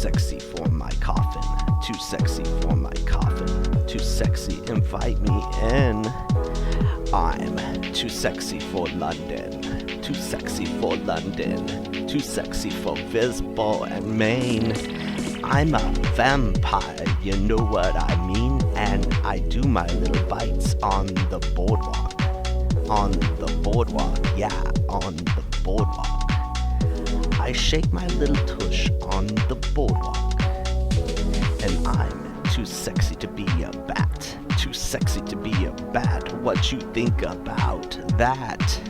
sexy for my coffin. Too sexy for my coffin. Too sexy, invite me in. I'm too sexy for London. Too sexy for London. Too sexy for Visbo and Maine. I'm a vampire, you know what I mean? And I do my little bites on the boardwalk. On the boardwalk, yeah, on the boardwalk. I shake my little tush on the boardwalk. And I'm too sexy to be a bat. Too sexy to be a bat. What you think about that?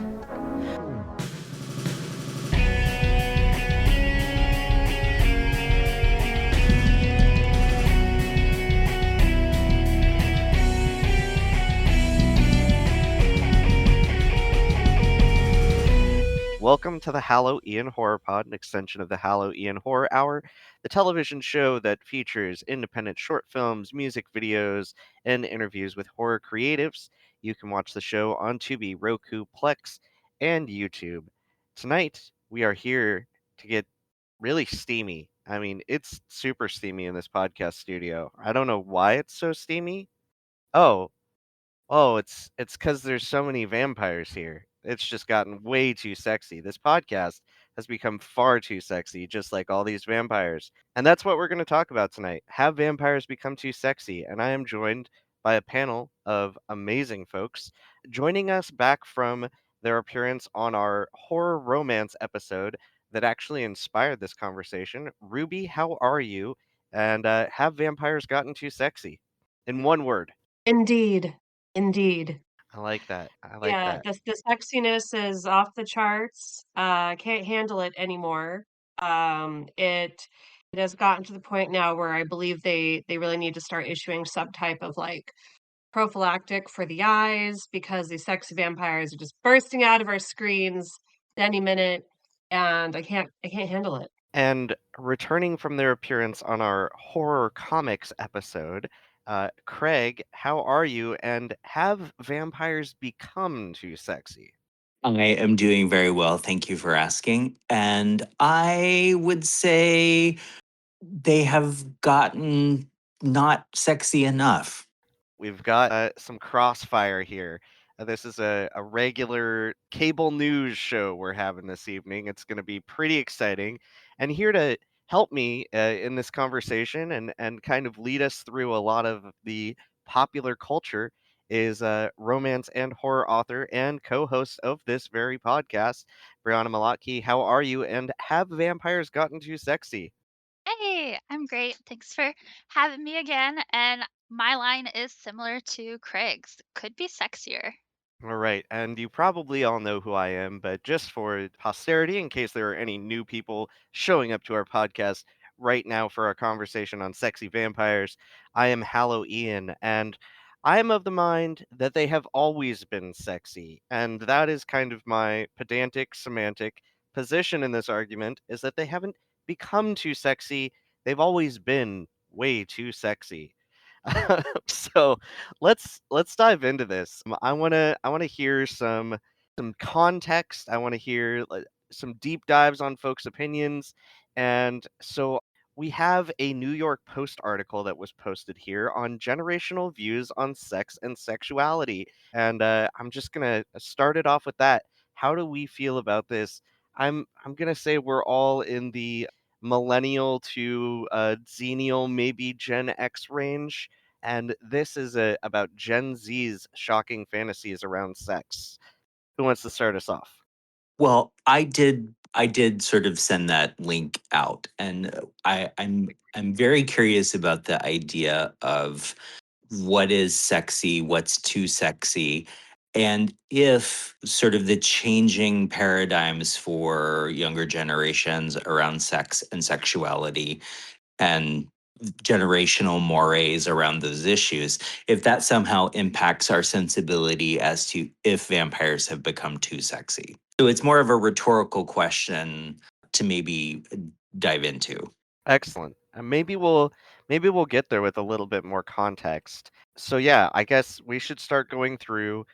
Welcome to the Hallow Horror Pod, an extension of the Hallow Horror Hour, the television show that features independent short films, music videos, and interviews with horror creatives. You can watch the show on Tubi, Roku, Plex, and YouTube. Tonight, we are here to get really steamy. I mean, it's super steamy in this podcast studio. I don't know why it's so steamy. Oh, it's because there's so many vampires here. It's just gotten way too sexy. This podcast has become far too sexy, just like all these vampires. And that's what we're going to talk about tonight. Have vampires become too sexy? And I am joined by a panel of amazing folks. Joining us back from their appearance on our horror romance episode that actually inspired this conversation. Ruby, how are you? And have vampires gotten too sexy? In one word. Indeed. Indeed. I like that. I like Yeah, that. the sexiness is off the charts. Can't handle it anymore. It has gotten to the point now where I believe they really need to start issuing some type of like prophylactic for the eyes because these sexy vampires are just bursting out of our screens at any minute, and I can't handle it. And returning from their appearance on our horror comics episode, Craig, how are you? And have vampires become too sexy? I am doing very well. Thank you for asking. And I would say they have gotten not sexy enough. We've got some crossfire here. This is a regular cable news show we're having this evening. It's going to be pretty exciting. And here to help me in this conversation and kind of lead us through a lot of the popular culture is romance and horror author and co host of this very podcast, Brianna Malatke. How are you? And have vampires gotten too sexy? Hey, I'm great. Thanks for having me again. And my line is similar to Craig's. Could be sexier. All right, and you probably all know who I am, but just for posterity, in case there are any new people showing up to our podcast right now for our conversation on sexy vampires, I am Hallow and I am of the mind that they have always been sexy, and that is kind of my pedantic, semantic position in this argument, is that they haven't become too sexy, they've always been way too sexy. So let's dive into this. I wanna hear some context. I want to hear some deep dives on folks' opinions. And so we have a New York Post article that was posted here on generational views on sex and sexuality. And I'm just gonna start it off with that. How do we feel about this? I'm gonna say we're all in the millennial to xennial, maybe Gen X range. And this is about Gen Z's shocking fantasies around sex. Who wants to start us off? Well, I did sort of send that link out, and I'm very curious about the idea of what is sexy, what's too sexy, and if sort of the changing paradigms for younger generations around sex and sexuality and generational mores around those issues, if that somehow impacts our sensibility as to if vampires have become too sexy. So it's more of a rhetorical question to maybe dive into. Excellent. And maybe we'll get there with a little bit more context. So yeah, I guess we should start going through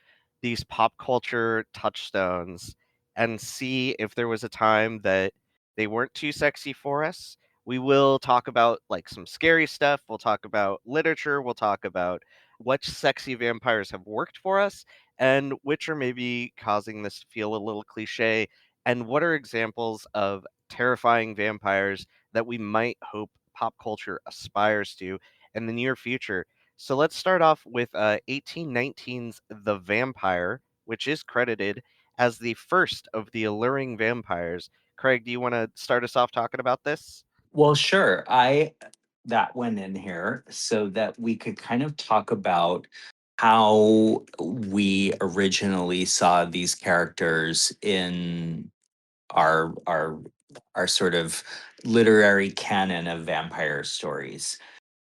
these pop culture touchstones and see if there was a time that they weren't too sexy for us. We will talk about like some scary stuff. We'll talk about literature. We'll talk about which sexy vampires have worked for us and which are maybe causing this to feel a little cliche, and what are examples of terrifying vampires that we might hope pop culture aspires to in the near future. So let's start off with 1819's The Vampire, which is credited as the first of the alluring vampires. Craig, do you want to start us off talking about this? Well, sure. I that went in here so that we could kind of talk about how we originally saw these characters in our our our sort of literary canon of vampire stories.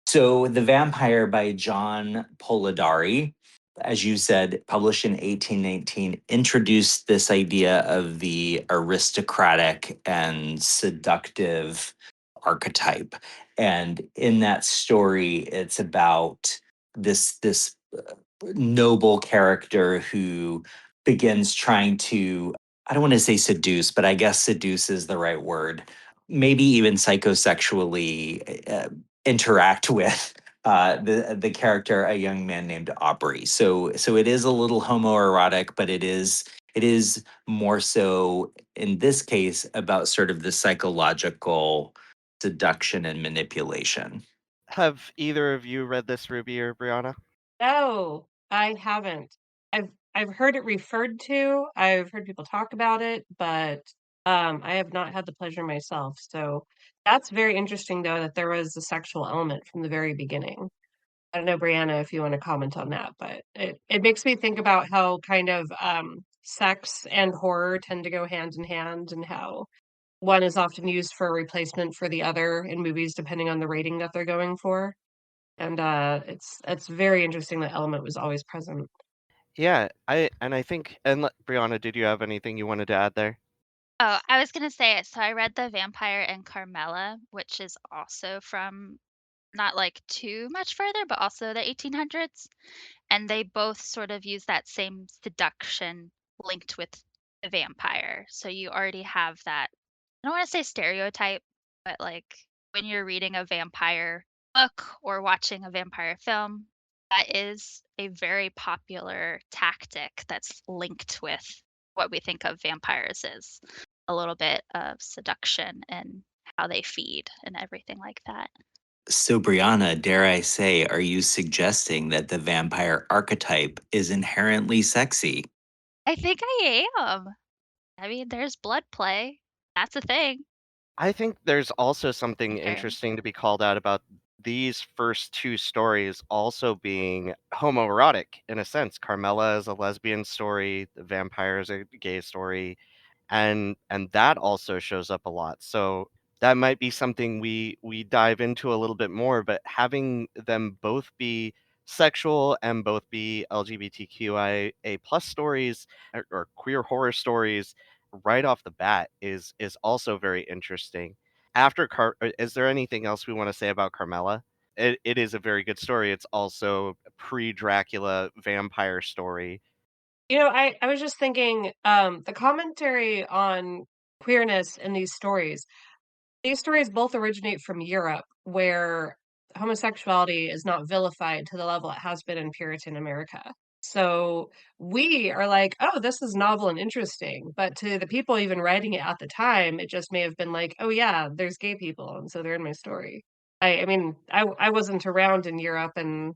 So, The Vampire by John Polidori, as you said, published in 1819, introduced this idea of the aristocratic and seductive archetype. And in that story, it's about this noble character who begins trying to, I don't want to say seduce, but I guess seduce is the right word, maybe even psychosexually interact with the character, a young man named Aubrey. So it is a little homoerotic, but it is more so in this case about sort of the psychological seduction and manipulation. Have either of you read this, Ruby or Brianna? No, I haven't. I've heard it referred to, I've heard people talk about it, but, I have not had the pleasure myself, so that's very interesting, though, that there was a sexual element from the very beginning. I don't know, Brianna, if you wanna comment on that, but it makes me think about how kind of, sex and horror tend to go hand in hand and how one is often used for a replacement for the other in movies depending on the rating that they're going for. And, it's very interesting that element was always present. Yeah, I think, and Brianna, did you have anything you wanted to add there? Oh, I was gonna say it. So I read The Vampire and Carmela, which is also from not like too much further, but also the 1800s. And they both sort of use that same seduction linked with the vampire. So you already have that, I don't want to say stereotype, but like when you're reading a vampire book or watching a vampire film, that is a very popular tactic that's linked with what we think of vampires as a little bit of seduction and how they feed and everything like that. So, Brianna, dare I say, are you suggesting that the vampire archetype is inherently sexy? I think I am. I mean, there's blood play. That's a thing. I think there's also something Sure. interesting to be called out about these first two stories also being homoerotic in a sense. Carmela is a lesbian story, The Vampire is a gay story, and that also shows up a lot. So that might be something we dive into a little bit more, but having them both be sexual and both be LGBTQIA plus stories or queer horror stories right off the bat is also very interesting. Is there anything else we want to say about Carmela? It is a very good story. It's also a pre-Dracula vampire story. You know, I was just thinking, the commentary on queerness in these stories both originate from Europe, where homosexuality is not vilified to the level it has been in Puritan America. So we are like, "Oh, this is novel and interesting," but to the people even writing it at the time, it just may have been like, "Oh, yeah, there's gay people, and so they're in my story." I mean, I wasn't around in Europe and,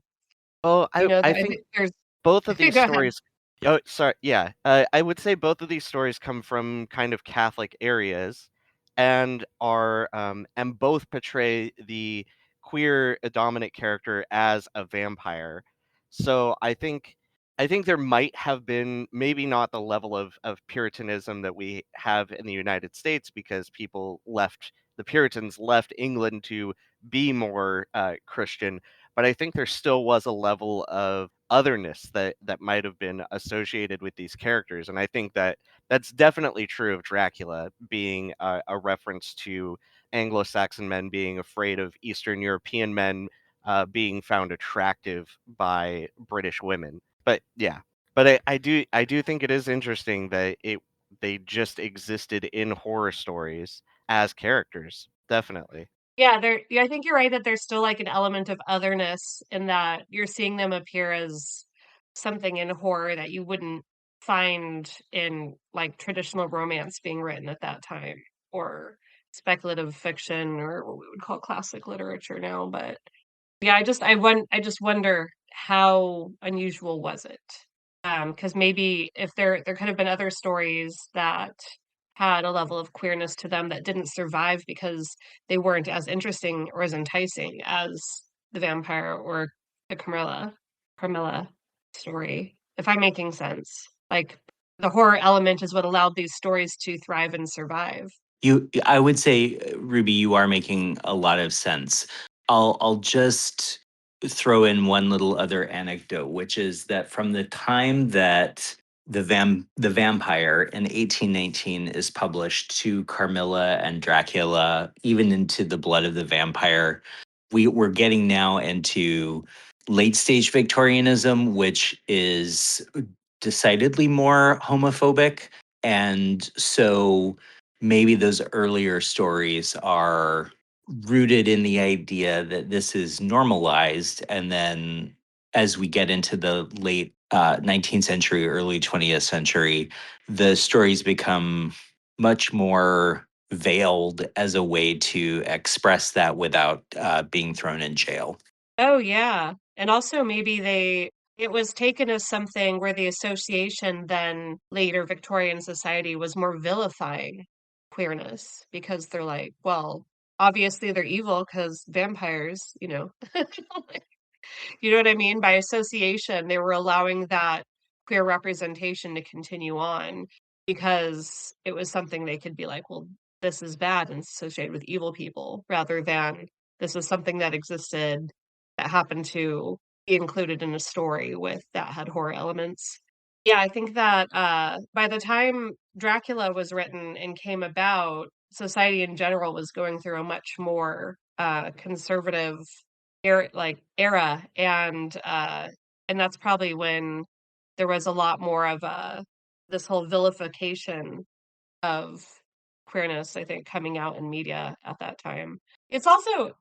Oh, you know, I I think think there's both of these Go ahead. stories. Oh, sorry. Yeah. I would say both of these stories come from kind of Catholic areas and both portray the queer dominant character as a vampire. So I think there might have been maybe not the level of Puritanism that we have in the United States because the Puritans left England to be more Christian, but I think there still was a level of otherness that might have been associated with these characters, and I think that that's definitely true of Dracula being a reference to Anglo-Saxon men being afraid of Eastern European men being found attractive by British women. But yeah, but I do think it is interesting that they just existed in horror stories as characters. Definitely. I think you're right that there's still, like, an element of otherness in that you're seeing them appear as something in horror that you wouldn't find in, like, traditional romance being written at that time, or speculative fiction, or what we would call classic literature now, but yeah, I just wonder how unusual was it? Because maybe if there could have been other stories that had a level of queerness to them that didn't survive because they weren't as interesting or as enticing as the vampire or the Carmilla story, if I'm making sense. Like, the horror element is what allowed these stories to thrive and survive. I would say, Ruby, you are making a lot of sense. I'll just throw in one little other anecdote, which is that from the time that the Vampire in 1819 is published to Carmilla and Dracula, even into the Blood of the Vampire, we're getting now into late stage Victorianism, which is decidedly more homophobic. And so maybe those earlier stories are rooted in the idea that this is normalized. And then as we get into the late 19th century, early 20th century, the stories become much more veiled as a way to express that without being thrown in jail. Oh, yeah, and also maybe it was taken as something where the association then later Victorian society was more vilifying queerness because they're like, well, obviously they're evil because vampires, you know. You know what I mean? By association, they were allowing that queer representation to continue on because it was something they could be like, well, this is bad and it's associated with evil people, rather than this is something that existed that happened to be included in a story with that had horror elements. Yeah, I think that by the time Dracula was written and came about, society in general was going through a much more conservative era, and that's probably when there was a lot more of this whole vilification of queerness, I think, coming out in media at that time. It's also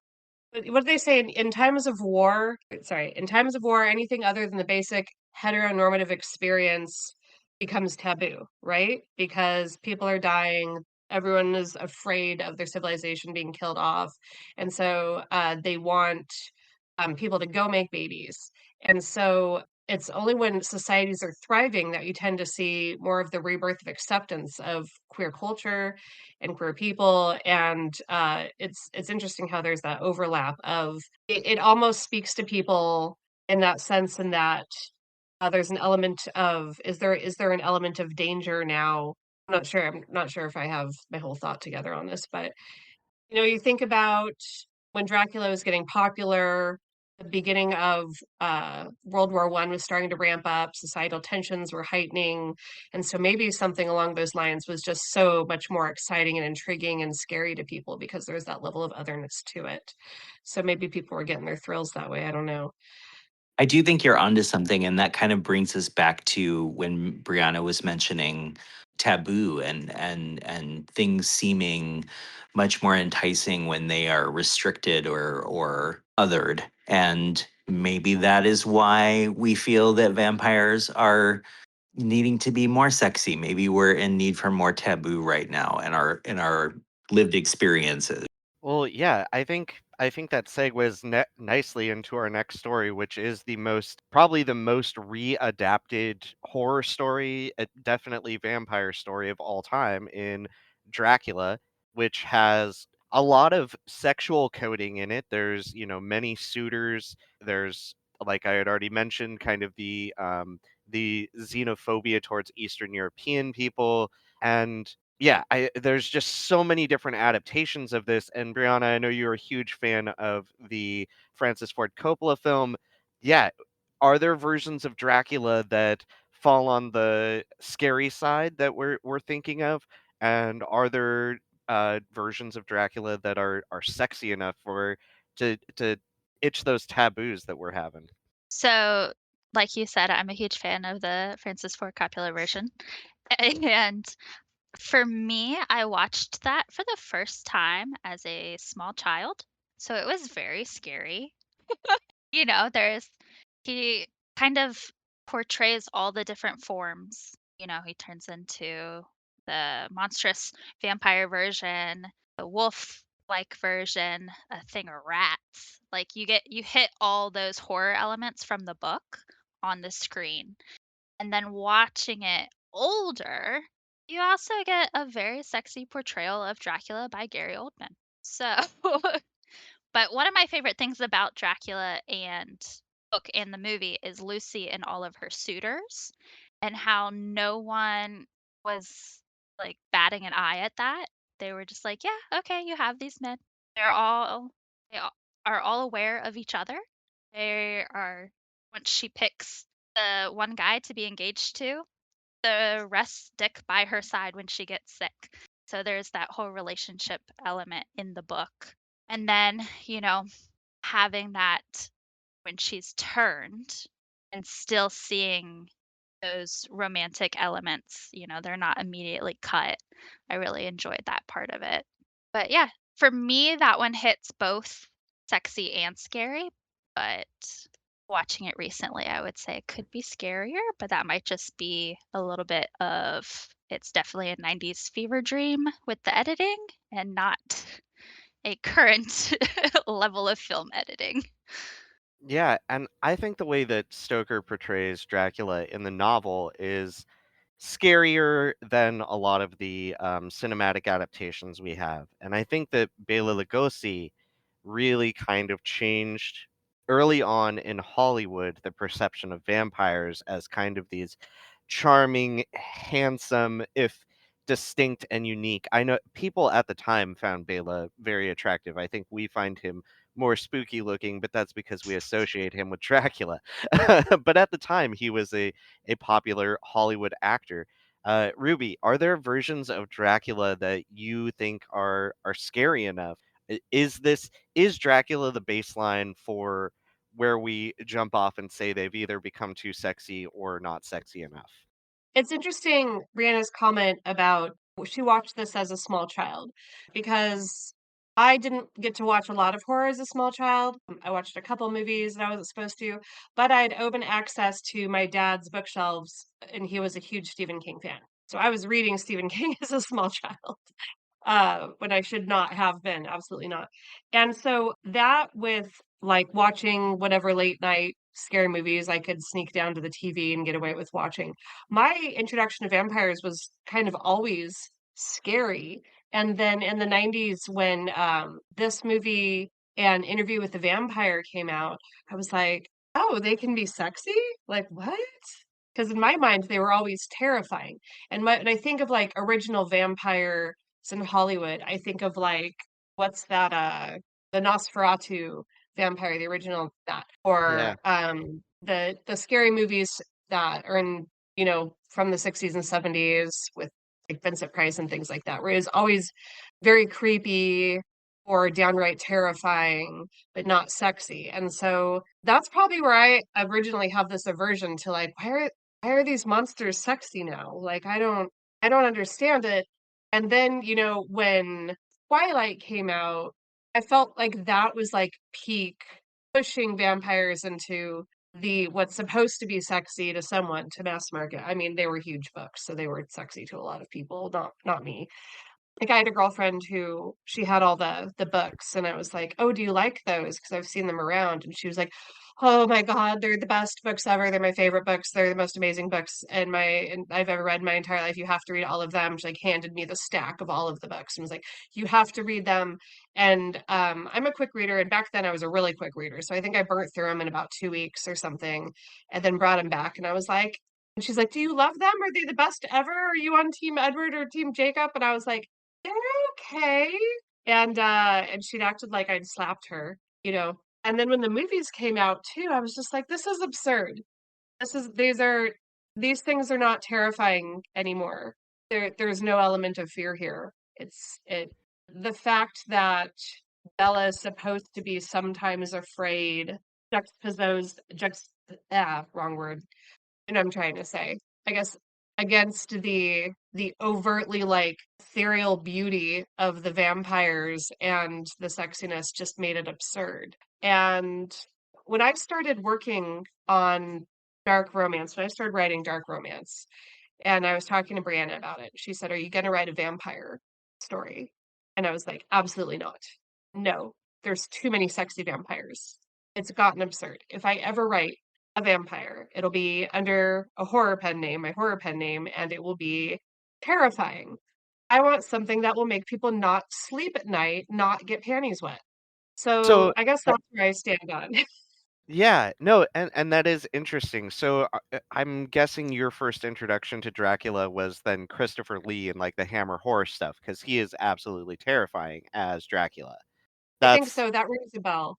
what do they say in times of war? Sorry, in times of war, anything other than the basic heteronormative experience becomes taboo, right? Because people are dying, everyone is afraid of their civilization being killed off, and so they want people to go make babies. And so it's only when societies are thriving that you tend to see more of the rebirth of acceptance of queer culture and queer people. And it's interesting how there's that overlap of it almost speaks to people in that sense, in that there's an element of is there an element of danger now? I'm not sure if I have my whole thought together on this, but you think about when Dracula was getting popular, the beginning of World War One was starting to ramp up, societal tensions were heightening, and so maybe something along those lines was just so much more exciting and intriguing and scary to people because there's that level of otherness to it. So maybe people were getting their thrills that way. I don't know. I do think you're onto something, and that kind of brings us back to when Brianna was mentioning taboo and things seeming much more enticing when they are restricted or othered. And maybe that is why we feel that vampires are needing to be more sexy. Maybe we're in need for more taboo right now in our lived experiences. Well, yeah, I think that segues nicely into our next story, which is probably the most readapted horror story, definitely vampire story of all time in Dracula, which has a lot of sexual coding in it. There's, many suitors. There's, like I had already mentioned, kind of the xenophobia towards Eastern European people, and yeah, there's just so many different adaptations of this. And Brianna, I know you're a huge fan of the Francis Ford Coppola film. Yeah, are there versions of Dracula that fall on the scary side that we're thinking of? And are there versions of Dracula that are sexy enough to itch those taboos that we're having? So, like you said, I'm a huge fan of the Francis Ford Coppola version, and For me, I watched that for the first time as a small child, so it was very scary. You know, there's he kind of portrays all the different forms. You know, he turns into the monstrous vampire version, the wolf-like version, a thing of rats. Like you hit all those horror elements from the book on the screen. And then watching it older, you also get a very sexy portrayal of Dracula by Gary Oldman. So but one of my favorite things about Dracula and book and the movie is Lucy and all of her suitors and how no one was like batting an eye at that. They were just like, "Yeah, okay, you have these men. They are all aware of each other. They are once she picks the one guy to be engaged to, the rest stick by her side when she gets sick." So there's that whole relationship element in the book. And then, having that when she's turned and still seeing those romantic elements, they're not immediately cut. I really enjoyed that part of it. But yeah, for me, that one hits both sexy and scary. But watching it recently, I would say it could be scarier, but that might just be a little bit of it's definitely a 90s fever dream with the editing and not a current level of film editing. Yeah, and I think the way that Stoker portrays Dracula in the novel is scarier than a lot of the cinematic adaptations we have. And I think that Bela Lugosi really kind of changed early on in Hollywood the perception of vampires as kind of these charming, handsome, if distinct and unique. I know people at the time found Bela very attractive. I think we find him more spooky looking, but that's because we associate him with Dracula. But at the time, he was a popular Hollywood actor. Ruby, are there versions of Dracula that you think are scary enough? Is Dracula the baseline for where we jump off and say they've either become too sexy or not sexy enough? It's interesting, Brianna's comment about she watched this as a small child because I didn't get to watch a lot of horror as a small child. I watched a couple movies that I wasn't supposed to, but I had open access to my dad's bookshelves, and he was a huge Stephen King fan. So I was reading Stephen King as a small child. When I should not have been, absolutely not. And so that with like watching whatever late night scary movies I could sneak down to the TV and get away with watching. My introduction to vampires was kind of always scary. And then in the 90s, when this movie and Interview with the Vampire came out, I was like, oh, they can be sexy? Like, what? Because in my mind, they were always terrifying. And I think of like original vampire in Hollywood, I think of like what's that the Nosferatu vampire, the original that Yeah. or the scary movies that are in, from the 60s and 70s with like Vincent Price and things like that, where it's always very creepy or downright terrifying, but not sexy. And so that's probably where I originally have this aversion to like, why are these monsters sexy now? Like I don't understand it. And then, when Twilight came out, I felt like that was like peak pushing vampires into the what's supposed to be sexy to someone to mass market. I mean, they were huge books, so they were sexy to a lot of people, not me. Like I had a girlfriend who she had all the books and I was like, "Oh, do you like those? Because I've seen them around." And she was like, "Oh my God, they're the best books ever. They're my favorite books. They're the most amazing books and I've ever read in my entire life. You have to read all of them." She like handed me the stack of all of the books and was like, "You have to read them." And I'm a quick reader, and back then I was a really quick reader. So I think I burnt through them in about 2 weeks or something, and then brought them back. And I was like, and she's like, "Do you love them? Are they the best ever? Are you on Team Edward or Team Jacob?" And I was like, they're okay. And she'd acted like I'd slapped her, you know. And then when the movies came out too, I was just like, this is absurd. These things are not terrifying anymore. There's no element of fear here. The fact that Bella is supposed to be sometimes afraid, juxtaposed, wrong word. You know what I'm trying to say. I guess against the overtly like ethereal beauty of the vampires and the sexiness just made it absurd. And when I started working on dark romance, when I started writing dark romance, and I was talking to Brianna about it, she said, "Are you going to write a vampire story?" And I was like, "Absolutely not. No, there's too many sexy vampires. It's gotten absurd. If I ever write a vampire, it'll be under a horror pen name, my horror pen name, and it will be terrifying. I want something that will make people not sleep at night, not get panties wet." So So I guess that's where I stand on. yeah, no, and that is interesting. So I'm guessing your first introduction to Dracula was then Christopher Lee and like the Hammer horror stuff because he is absolutely terrifying as Dracula. I think That's so. That rings a bell.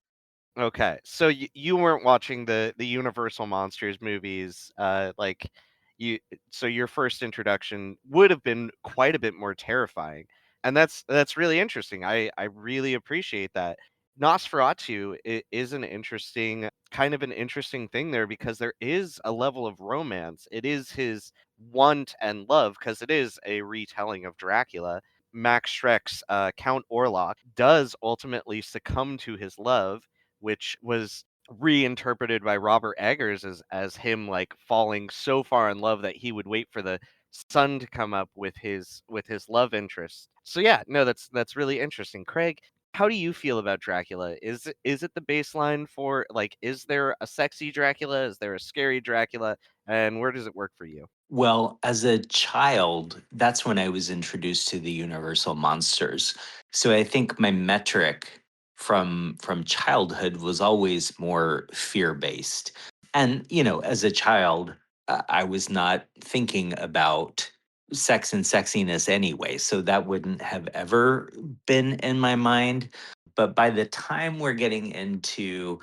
okay. So you weren't watching the Universal Monsters movies, like you. So your first introduction would have been quite a bit more terrifying, and that's really interesting. I really appreciate that. Nosferatu is an interesting kind of an interesting thing there because there is a level of romance. It is his want and love because it is a retelling of Dracula. Max Schreck's Count Orlok does ultimately succumb to his love, which was reinterpreted by Robert Eggers as him like falling so far in love that he would wait for the sun to come up with his love interest. So yeah, no, that's really interesting. Craig, how do you feel about Dracula? Is it the baseline for like is there a sexy Dracula? Is there a scary Dracula? And where does it work for you? Well, as a child, that's when I was introduced to the Universal monsters. So I think my metric from childhood was always more fear-based. And, as a child, I was not thinking about sex and sexiness anyway, so that wouldn't have ever been in my mind. But by the time we're getting into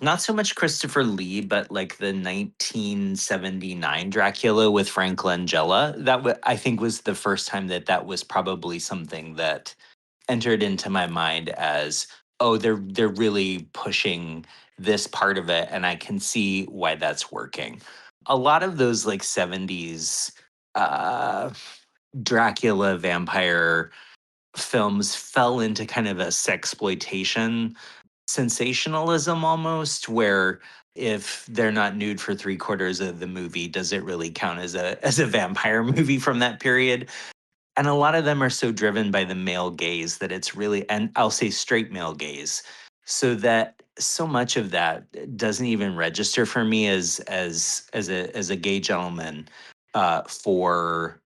not so much Christopher Lee, but like the 1979 Dracula with Frank Langella. I think was the first time that that was probably something that entered into my mind as, oh, they're really pushing this part of it, and I can see why that's working. A lot of those like 70s uh, Dracula vampire films fell into kind of a sexploitation sensationalism almost, where if they're not nude for three-quarters of the movie, does it really count as a vampire movie from that period? And a lot of them are so driven by the male gaze that it's really, and I'll say straight male gaze, so that so much of that doesn't even register for me as a gay gentleman for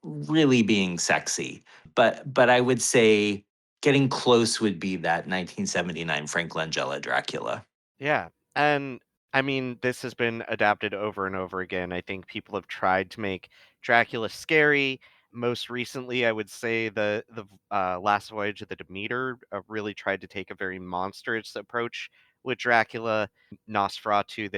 really being sexy. But I would say getting close would be that 1979 Frank Langella Dracula. Yeah. And I mean, this has been adapted over and over again. I think people have tried to make Dracula scary. Most recently, I would say the Last Voyage of the Demeter really tried to take a very monstrous approach with Dracula. Nosferatu,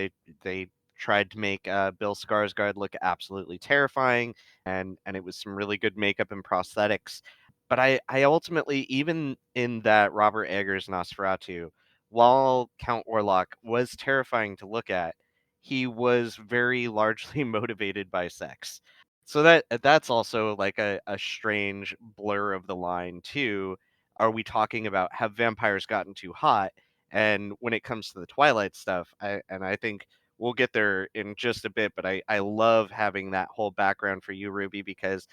they tried to make Bill Skarsgård look absolutely terrifying, and it was some really good makeup and prosthetics. But I ultimately, even in that Robert Eggers Nosferatu, while Count Orlok was terrifying to look at, he was very largely motivated by sex. So that's also like a strange blur of the line too. Are we talking about have vampires gotten too hot? And when it comes to the Twilight stuff, I think we'll get there in just a bit, but I love having that whole background for you, Ruby, because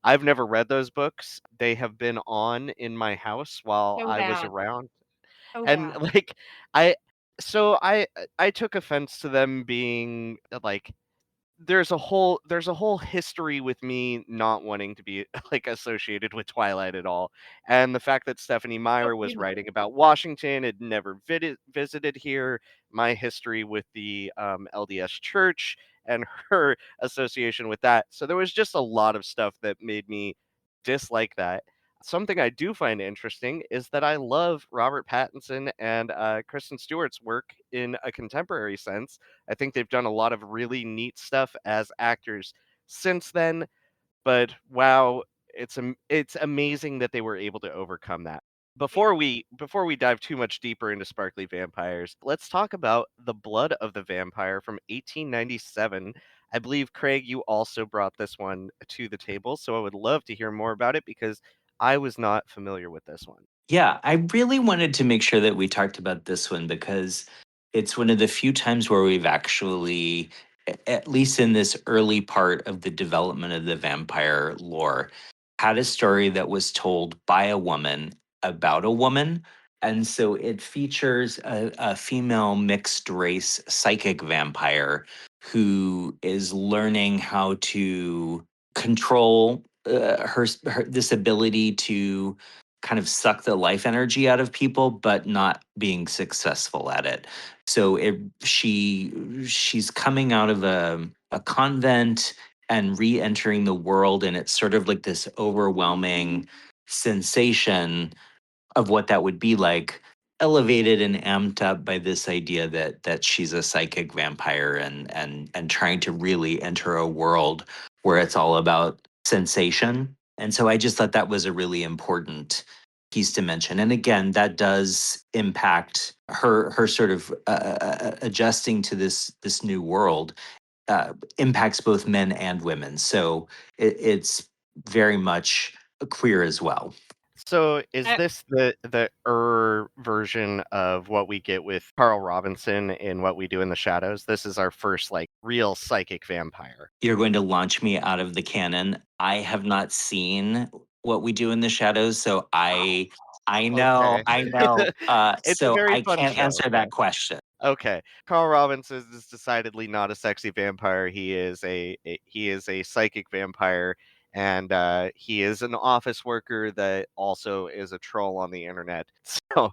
I've never read those books. They have been on in my house while So I was bad. around. So And, bad. like, I so I took offense to them being, like there's a whole history with me not wanting to be, like, associated with Twilight at all, and the fact that Stephanie Oh, Meyer was you writing about Washington, had never visited here, my history with the, LDS Church, and her association with that, so there was just a lot of stuff that made me dislike that. Something I do find interesting is that I love Robert Pattinson and, Kristen Stewart's work in a contemporary sense. I think they've done a lot of really neat stuff as actors since then, but wow, it's amazing that they were able to overcome that. Before we dive too much deeper into sparkly vampires, let's talk about The Blood of the Vampire from 1897. I believe, Craig, you also brought this one to the table, so I would love to hear more about it because I was not familiar with this one. Yeah, I really wanted to make sure that we talked about this one because it's one of the few times where we've actually, at least in this early part of the development of the vampire lore, had a story that was told by a woman about a woman. And so it features a female mixed race psychic vampire who is learning how to control her this ability to kind of suck the life energy out of people, but not being successful at it. So she's coming out of a convent and re-entering the world, and it's sort of like this overwhelming sensation of what that would be like, elevated and amped up by this idea that she's a psychic vampire and trying to really enter a world where it's all about sensation. And so I just thought that was a really important piece to mention. And again, that does impact her sort of adjusting to this new world, impacts both men and women. So it's very much queer as well. So is I this the version of what we get with Carl Robinson in What We Do in the Shadows? This is our first like real psychic vampire. You're going to launch me out of the canon. I have not seen What We Do in the Shadows, so I know, Okay. I know. It's a So very I fun can't show. answer that question. Okay. Carl Robinson is decidedly not a sexy vampire. He is a psychic vampire, and he is an office worker that also is a troll on the internet. So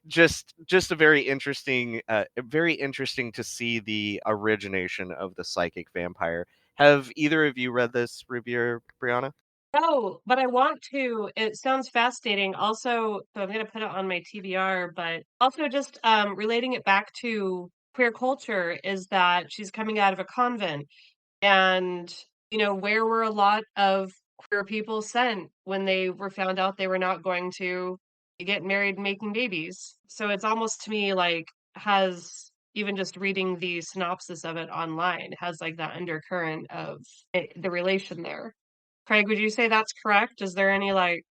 just a very interesting to see the origination of the psychic vampire. Have either of you read this review, Brianna? No, but I want to. It sounds fascinating. Also, so I'm going to put it on my TBR, but also just relating it back to queer culture is that she's coming out of a convent. And, where were a lot of queer people sent when they were found out they were not going to get married and making babies? So it's almost to me like has even just reading the synopsis of it online has like that undercurrent of the relation there. Craig, would you say that's correct? Is there any like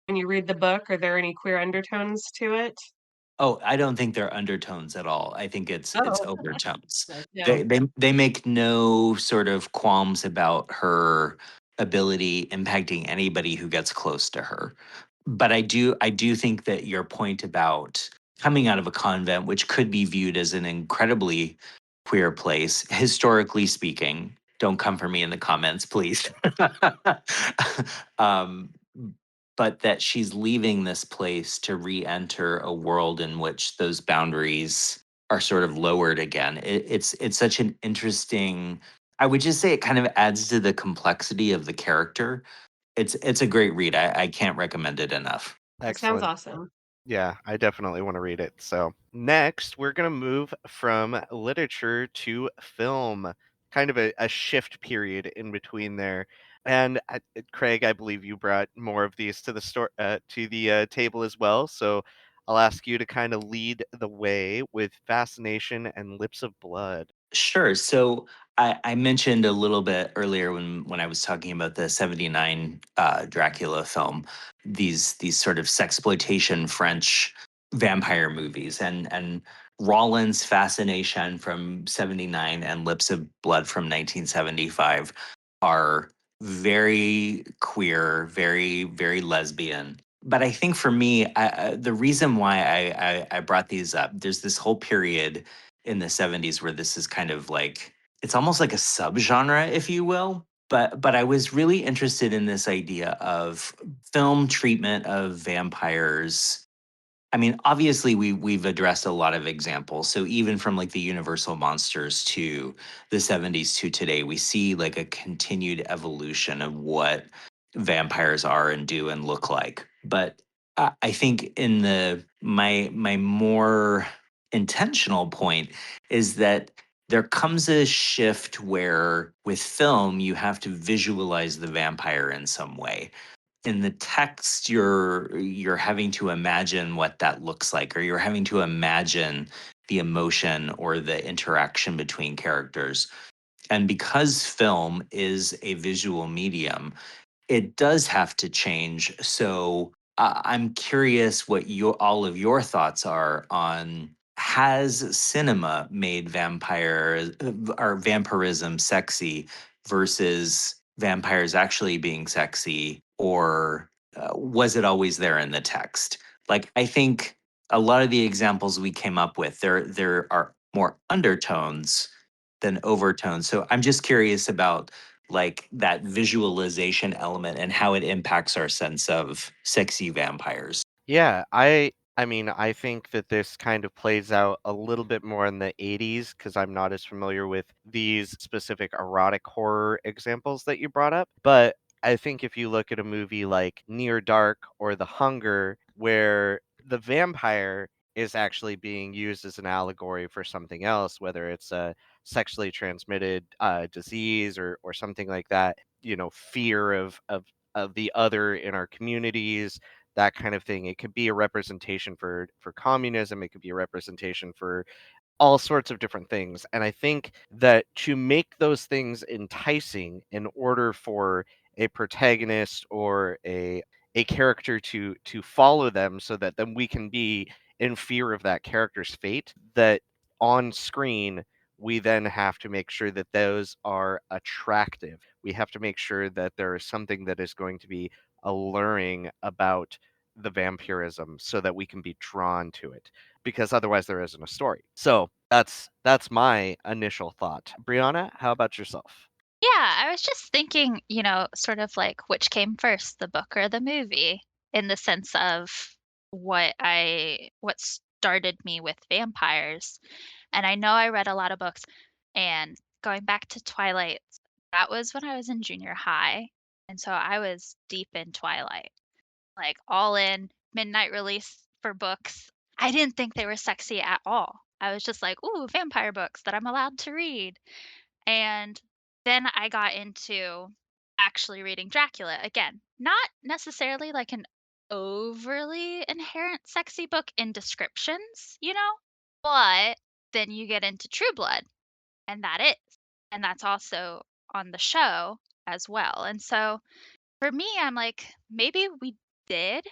when you read the book, are there any queer undertones to it? Oh, I don't think they're undertones at all. I think it's Oh, overtones. yeah. They make no sort of qualms about her ability impacting anybody who gets close to her. But I do think that your point about coming out of a convent, which could be viewed as an incredibly queer place, historically speaking, don't come for me in the comments, please. um, but that she's leaving this place to re-enter a world in which those boundaries are sort of lowered again. It's such an interesting. I would just say it kind of adds to the complexity of the character. It's a great read. I can't recommend it enough. That sounds Excellent. awesome. Yeah, I definitely want to read it. So, next, we're going to move from literature to film, kind of a shift period in between there. And Craig, I believe you brought more of these to the table as well. So, I'll ask you to kind of lead the way with Fascination and Lips of Blood. Sure. So I mentioned a little bit earlier when I was talking about the '79 Dracula film, these sort of sexploitation French vampire movies, and Rollins' Fascination from '79 and Lips of Blood from 1975 are very queer, very lesbian. But I think for me, the reason why I brought these up, there's this whole period in the '70s where this is kind of like it's almost like a subgenre, if you will. But I was really interested in this idea of film treatment of vampires. I mean, obviously we've addressed a lot of examples. So even from like the Universal monsters to the '70s to today, we see like a continued evolution of what vampires are and do and look like. But I think in the my more intentional point is that there comes a shift where with film you have to visualize the vampire in some way. In the text you're having to imagine what that looks like, or you're having to imagine the emotion or the interaction between characters. And because film is a visual medium, it does have to change. So I'm curious what all of your thoughts are on, has cinema made or vampirism sexy versus vampires actually being sexy, or was it always there in the text? Like, I think a lot of the examples we came up with, there are more undertones than overtones. So I'm just curious about like that visualization element and how it impacts our sense of sexy vampires. Yeah, I mean, I think that this kind of plays out a little bit more in the 80s because I'm not as familiar with these specific erotic horror examples that you brought up. But I think if you look at a movie like Near Dark or The Hunger, where the vampire is actually being used as an allegory for something else, whether it's a sexually transmitted disease or something like that, fear of the other in our communities, that kind of thing. It could be a representation for communism. It could be a representation for all sorts of different things. And I think that to make those things enticing in order for a protagonist or a character to follow them so that then we can be in fear of that character's fate, that on screen we then have to make sure that those are attractive. We have to make sure that there is something that is going to be alluring about the vampirism so that we can be drawn to it, because otherwise there isn't a story. So that's my initial thought. Brianna, how about yourself? Yeah, I was just thinking, sort of like which came first, the book or the movie, in the sense of what started me with vampires. And I know I read a lot of books, and going back to Twilight, that was when I was in junior high. And so I was deep in Twilight, like all in midnight release for books. I didn't think they were sexy at all. I was just like, ooh, vampire books that I'm allowed to read. And then I got into actually reading Dracula again. Not necessarily like an overly inherent sexy book in descriptions, But then you get into True Blood, and that is. And that's also on the show as well. And so for me, I'm like, maybe we did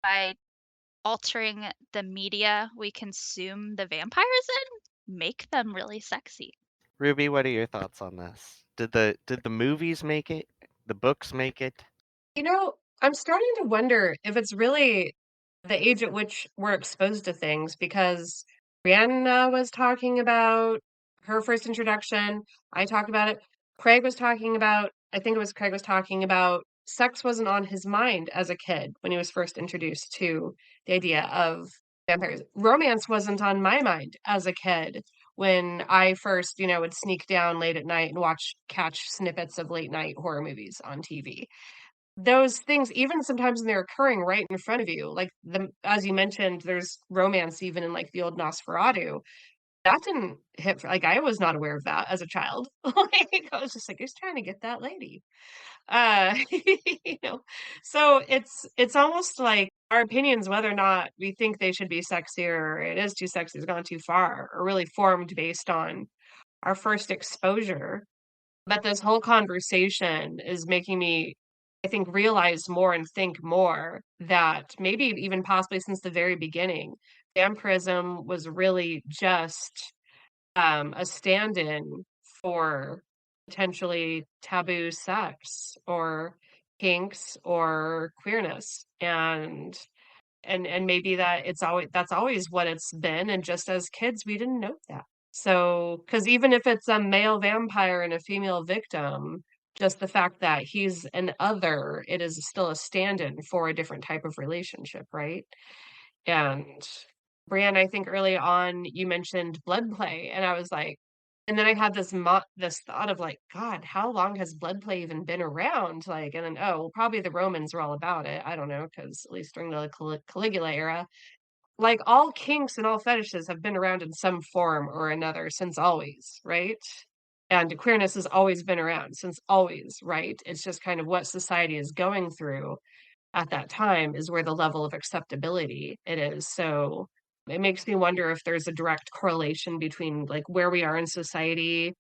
by altering the media we consume the vampires in, make them really sexy. Ruby, what are your thoughts on this? Did the movies make it? The books make it? I'm starting to wonder if it's really the age at which we're exposed to things because Brianna was talking about her first introduction. I talked about it. I think it was Craig was talking about sex wasn't on his mind as a kid when he was first introduced to the idea of vampires. Romance wasn't on my mind as a kid when I first, would sneak down late at night and catch snippets of late night horror movies on TV. Those things, even sometimes when they're occurring right in front of you, like as you mentioned, there's romance even in like the old Nosferatu. That didn't like I was not aware of that as a child. Like I was just like, who's trying to get that lady? You know. So it's almost like our opinions, whether or not we think they should be sexy or it is too sexy, has gone too far, are really formed based on our first exposure. But this whole conversation is making me, I think, realize more and think more that maybe even possibly since the very beginning, vampirism was really just a stand-in for potentially taboo sex or kinks or queerness. And maybe that's always what it's been, and just as kids, we didn't know that. So, because even if it's a male vampire and a female victim, just the fact that he's an other, it is still a stand-in for a different type of relationship, right? And Brianne, I think early on you mentioned blood play, and I was like, and then I had this thought of like, God, how long has blood play even been around? Like, and then oh, well, probably the Romans were all about it. I don't know, because at least during the Caligula era, like all kinks and all fetishes have been around in some form or another since always, right? And queerness has always been around since always, right? It's just kind of what society is going through at that time is where the level of acceptability it is. So it makes me wonder if there's a direct correlation between like where we are in society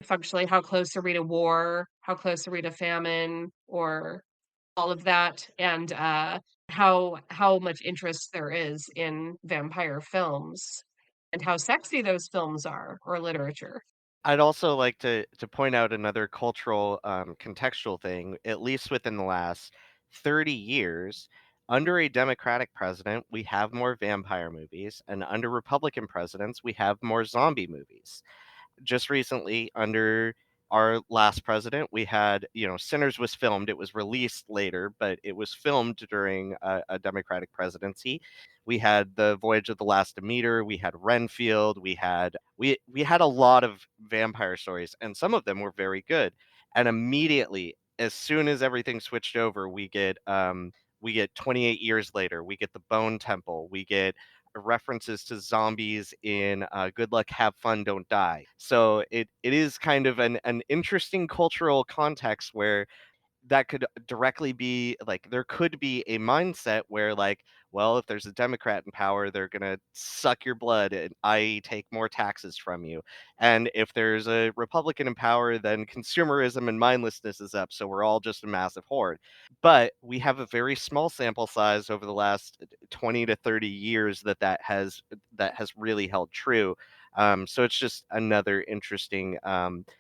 functionally, how close are we to war? How close are we to famine? Or all of that, and how much interest there is in vampire films, and how sexy those films are, or literature. I'd also like to point out another cultural, contextual thing, at least within the last 30 years. Under a Democratic president, we have more vampire movies, and under Republican presidents, we have more zombie movies. Just recently, under our last president, we had, Sinners was filmed. It was released later, but it was filmed during a Democratic presidency. We had The Voyage of the Last Demeter. We had Renfield. We had a lot of vampire stories, and some of them were very good. And immediately, as soon as everything switched over, we get 28 years later. We get the Bone Temple. We get references to zombies in Good Luck, Have Fun, Don't Die. So it is kind of an interesting cultural context where that could directly be like there could be a mindset where like, well, if there's a Democrat in power, they're gonna suck your blood and I take more taxes from you. And if there's a Republican in power, then consumerism and mindlessness is up. So we're all just a massive horde. But we have a very small sample size over the last 20 to 30 years that has really held true. So it's just another interesting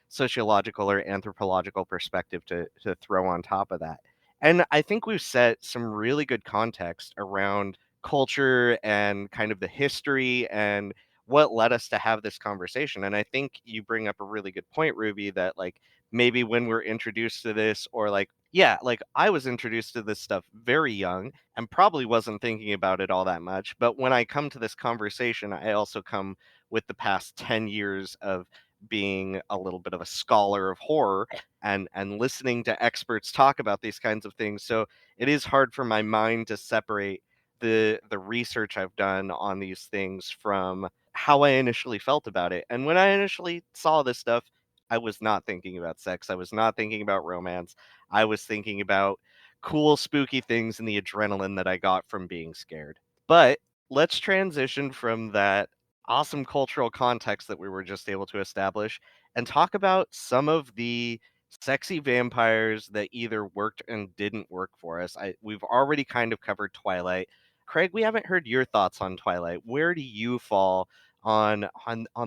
sociological or anthropological perspective to throw on top of that. And I think we've set some really good context around culture and kind of the history and what led us to have this conversation. And I think you bring up a really good point, Ruby, that like maybe when we're introduced to this, or like, yeah, like I was introduced to this stuff very young and probably wasn't thinking about it all that much. But when I come to this conversation, I also come with the past 10 years of being a little bit of a scholar of horror and listening to experts talk about these kinds of things. So it is hard for my mind to separate the research I've done on these things from how I initially felt about it. And when I initially saw this stuff, I was not thinking about sex. I was not thinking about romance. I was thinking about cool, spooky things and the adrenaline that I got from being scared. But let's transition from that awesome cultural context that we were just able to establish and talk about some of the sexy vampires that either worked and didn't work for us. We've already kind of covered Twilight. Craig, we haven't heard your thoughts on Twilight. Where do you fall on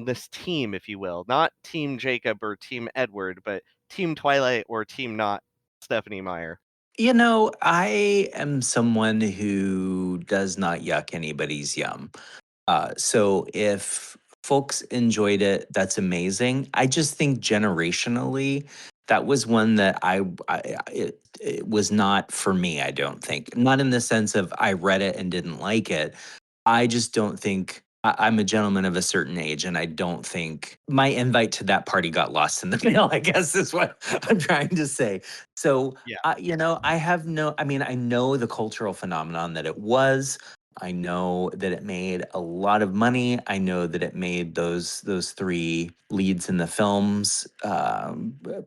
this team, if you will? Not Team Jacob or Team Edward, but Team Twilight or Team not Stephanie Meyer. I am someone who does not yuck anybody's yum. So if folks enjoyed it, that's amazing. I just think generationally, that was one that it was not for me. I don't think, not in the sense of I read it and didn't like it. I just don't think I'm a gentleman of a certain age, and I don't think my invite to that party got lost in the mail, I guess is what I'm trying to say. So, Yeah. I have no, I mean, I know the cultural phenomenon that it was. I know that it made a lot of money. I know that it made those three leads in the films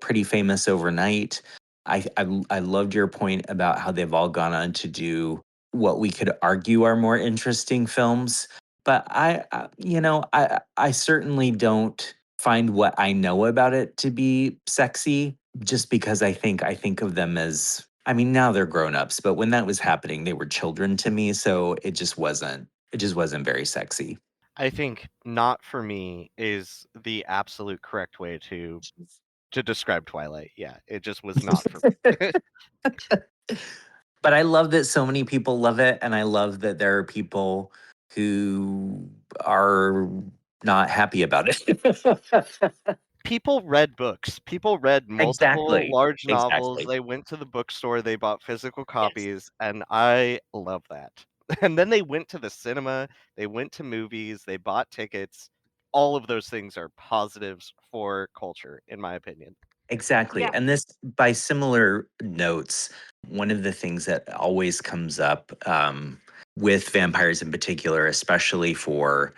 pretty famous overnight. I loved your point about how they've all gone on to do what we could argue are more interesting films. But I certainly don't find what I know about it to be sexy just because I think of them as, I mean, now they're grown-ups, but when that was happening, they were children to me, so it just wasn't very sexy. I think not for me is the absolute correct way to describe Twilight. Yeah, it just was not for me. But I love that so many people love it, and I love that there are people who are not happy about it. People read books. People read multiple Exactly. large novels. Exactly. They went to the bookstore, they bought physical Yes. copies, and I love that. And then they went to the cinema, they went to movies, they bought tickets. All of those things are positives for culture, in my opinion. Exactly. Yeah. And this, by similar notes, one of the things that always comes up with vampires in particular, especially for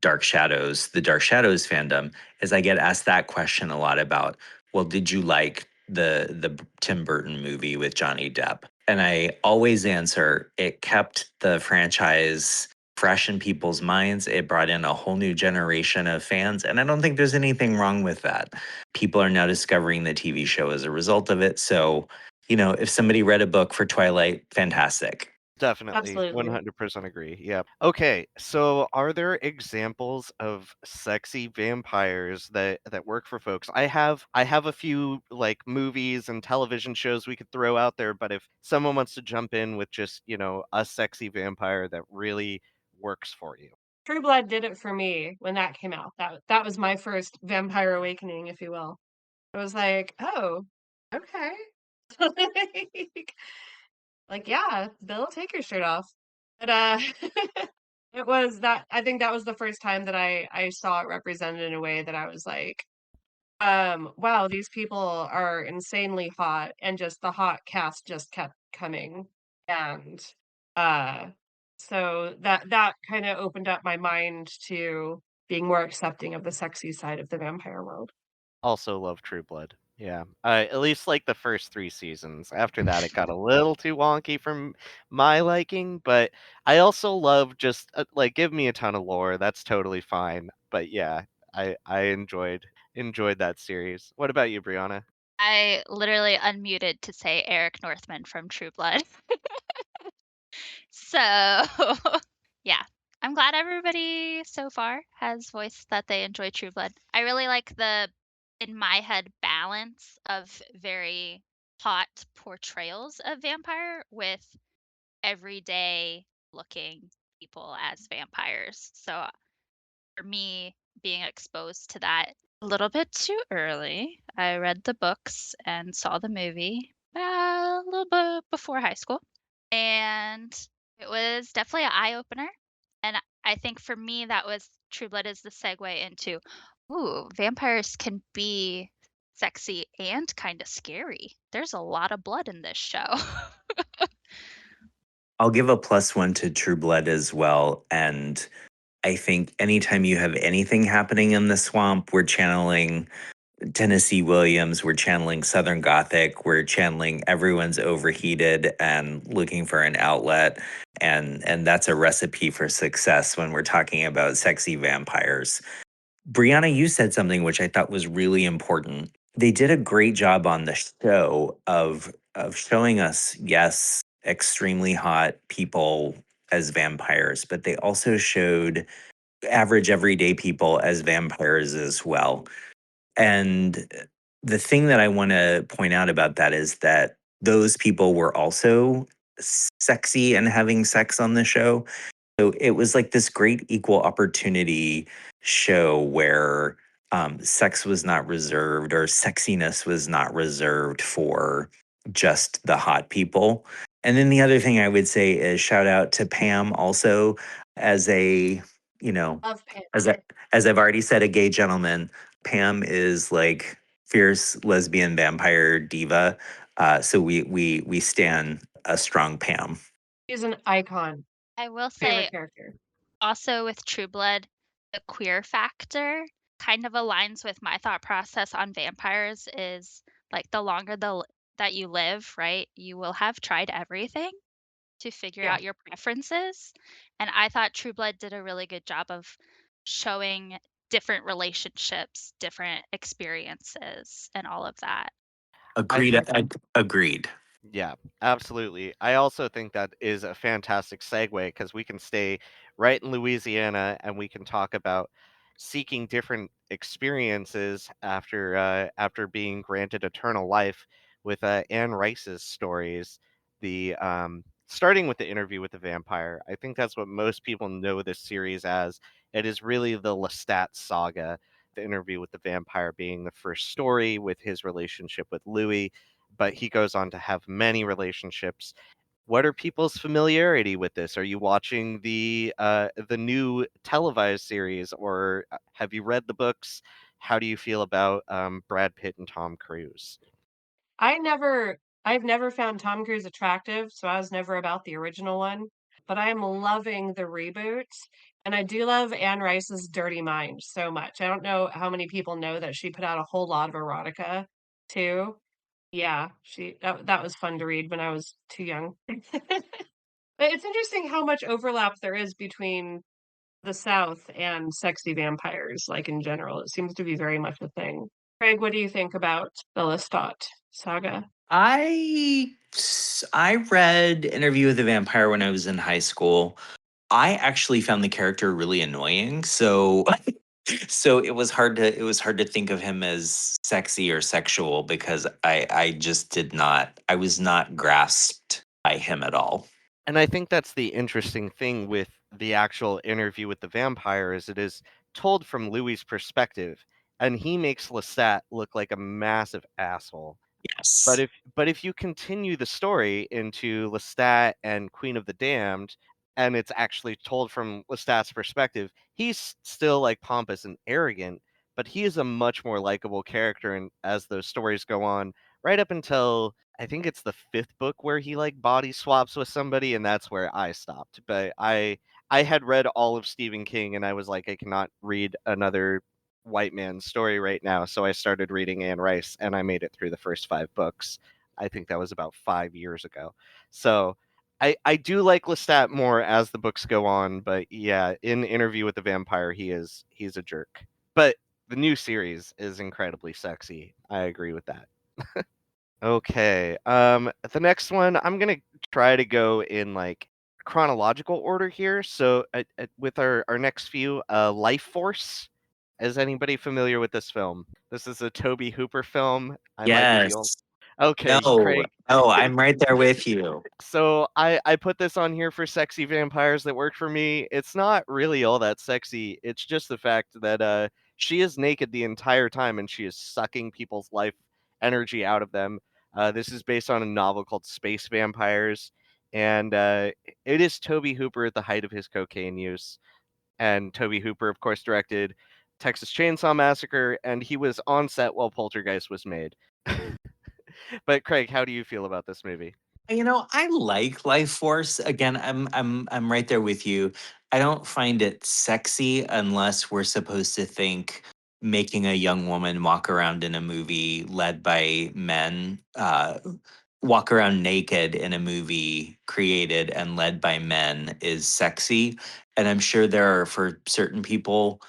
Dark Shadows, the Dark Shadows fandom, is I get asked that question a lot about, well, did you like the Tim Burton movie with Johnny Depp? And I always answer, it kept the franchise fresh in people's minds. It brought in a whole new generation of fans. And I don't think there's anything wrong with that. People are now discovering the TV show as a result of it. So, if somebody read a book for Twilight, fantastic. Definitely, Absolutely. 100% agree. Yeah. Okay, so are there examples of sexy vampires that work for folks? I have a few like movies and television shows we could throw out there, but if someone wants to jump in with just, a sexy vampire that really works for you. True Blood did it for me when that came out. That was my first vampire awakening, if you will. I was like, "Oh, okay." Like yeah, Bill, take your shirt off. But, it was that I think that was the first time that I saw it represented in a way that I was like, wow, these people are insanely hot, and just the hot cast just kept coming. And, uh, so that kinda opened up my mind to being more accepting of the sexy side of the vampire world. Also love True Blood. Yeah. At least like the first 3 seasons. After that, it got a little too wonky from my liking, but I also love just, like, give me a ton of lore, that's totally fine. But yeah, I enjoyed that series. What about you, Brianna? I literally unmuted to say Eric Northman from True Blood. So, yeah, I'm glad everybody so far has voiced that they enjoy True Blood. I really like the, in my head, balance of very hot portrayals of vampire with everyday looking people as vampires. So, for me, being exposed to that a little bit too early, I read the books and saw the movie a little bit before high school. And it was definitely an eye opener. And I think for me, that was True Blood is the segue into, ooh, vampires can be sexy and kind of scary. There's a lot of blood in this show. I'll give a +1 to True Blood as well. And I think anytime you have anything happening in the swamp, we're channeling Tennessee Williams, we're channeling Southern Gothic, we're channeling everyone's overheated and looking for an outlet. And that's a recipe for success when we're talking about sexy vampires. Brianna, you said something which I thought was really important. They did a great job on the show of showing us, yes, extremely hot people as vampires, but they also showed average everyday people as vampires as well. And the thing that I want to point out about that is that those people were also sexy and having sex on the show. So it was like this great equal opportunity show where sex was not reserved or sexiness was not reserved for just the hot people. And then the other thing I would say is shout out to Pam also as a, you know, Love Pam. as I, as I've already said, a gay gentleman. Pam is like fierce lesbian vampire diva. So we stand a strong Pam. She's an icon. I will say, Favorite character. also with True Blood, the queer factor kind of aligns with my thought process on vampires is like the longer that you live, right? You will have tried everything to figure Yeah. out your preferences. And I thought True Blood did a really good job of showing different relationships, different experiences, and all of that. I Agreed. think Agreed. Yeah, absolutely. I also think that is a fantastic segue because we can stay right in Louisiana and we can talk about seeking different experiences after being granted eternal life with Anne Rice's stories. The starting with the interview with the vampire. I think that's what most people know this series as. It is really the Lestat saga. The interview with the vampire being the first story with his relationship with Louis, but he goes on to have many relationships. What are people's familiarity with this? Are you watching the new televised series, or have you read the books? How do you feel about Brad Pitt and Tom Cruise? I never I've never found Tom Cruise attractive, so I was never about the original one, but I am loving the reboots, and I do love Anne Rice's Dirty Mind so much. I don't know how many people know that she put out a whole lot of erotica too. Yeah, that was fun to read when I was too young. But it's interesting how much overlap there is between the South and sexy vampires, like, in general. It seems to be very much a thing. Craig, what do you think about the Lestat saga? I read Interview with the Vampire when I was in high school. I actually found the character really annoying, so so it was hard to think of him as sexy or sexual because I just did not I was not grasped by him at all. And I think that's the interesting thing with the actual Interview with the Vampire is it is told from Louis's perspective, and he makes Lestat look like a massive asshole. But Yes. if you continue the story into Lestat and Queen of the Damned, and it's actually told from Lestat's perspective, he's still like pompous and arrogant, but he is a much more likable character. And as those stories go on, right up until I think it's the fifth book where he like body swaps with somebody, and that's where I stopped. But I had read all of Stephen King, and I was like, I cannot read another white man's story right now. So I started reading Anne Rice, and I made it through the first 5 books. I think that was about 5 years ago. So I do like Lestat more as the books go on, but yeah, in Interview with the Vampire, he's a jerk. But the new series is incredibly sexy. I agree with that. Okay. The next one, I'm gonna try to go in like chronological order here. So, with our next few, Life Force. Is anybody familiar with this film? This is a Toby Hooper film. I might be the only. Yes. Okay, No. Craig. No, I'm right there with you. So I put this on here for sexy vampires that work for me. It's not really all that sexy. It's just the fact that she is naked the entire time and she is sucking people's life energy out of them. This is based on a novel called Space Vampires, and it is Toby Hooper at the height of his cocaine use. And Toby Hooper, of course, directed Texas Chainsaw Massacre, and he was on set while Poltergeist was made. But Craig, how do you feel about this movie? I like Life Force. Again, I'm right there with you. I don't find it sexy unless we're supposed to think making a young woman walk around in a movie led by men, walk around naked in a movie created and led by men is sexy. And I'm sure there are for certain people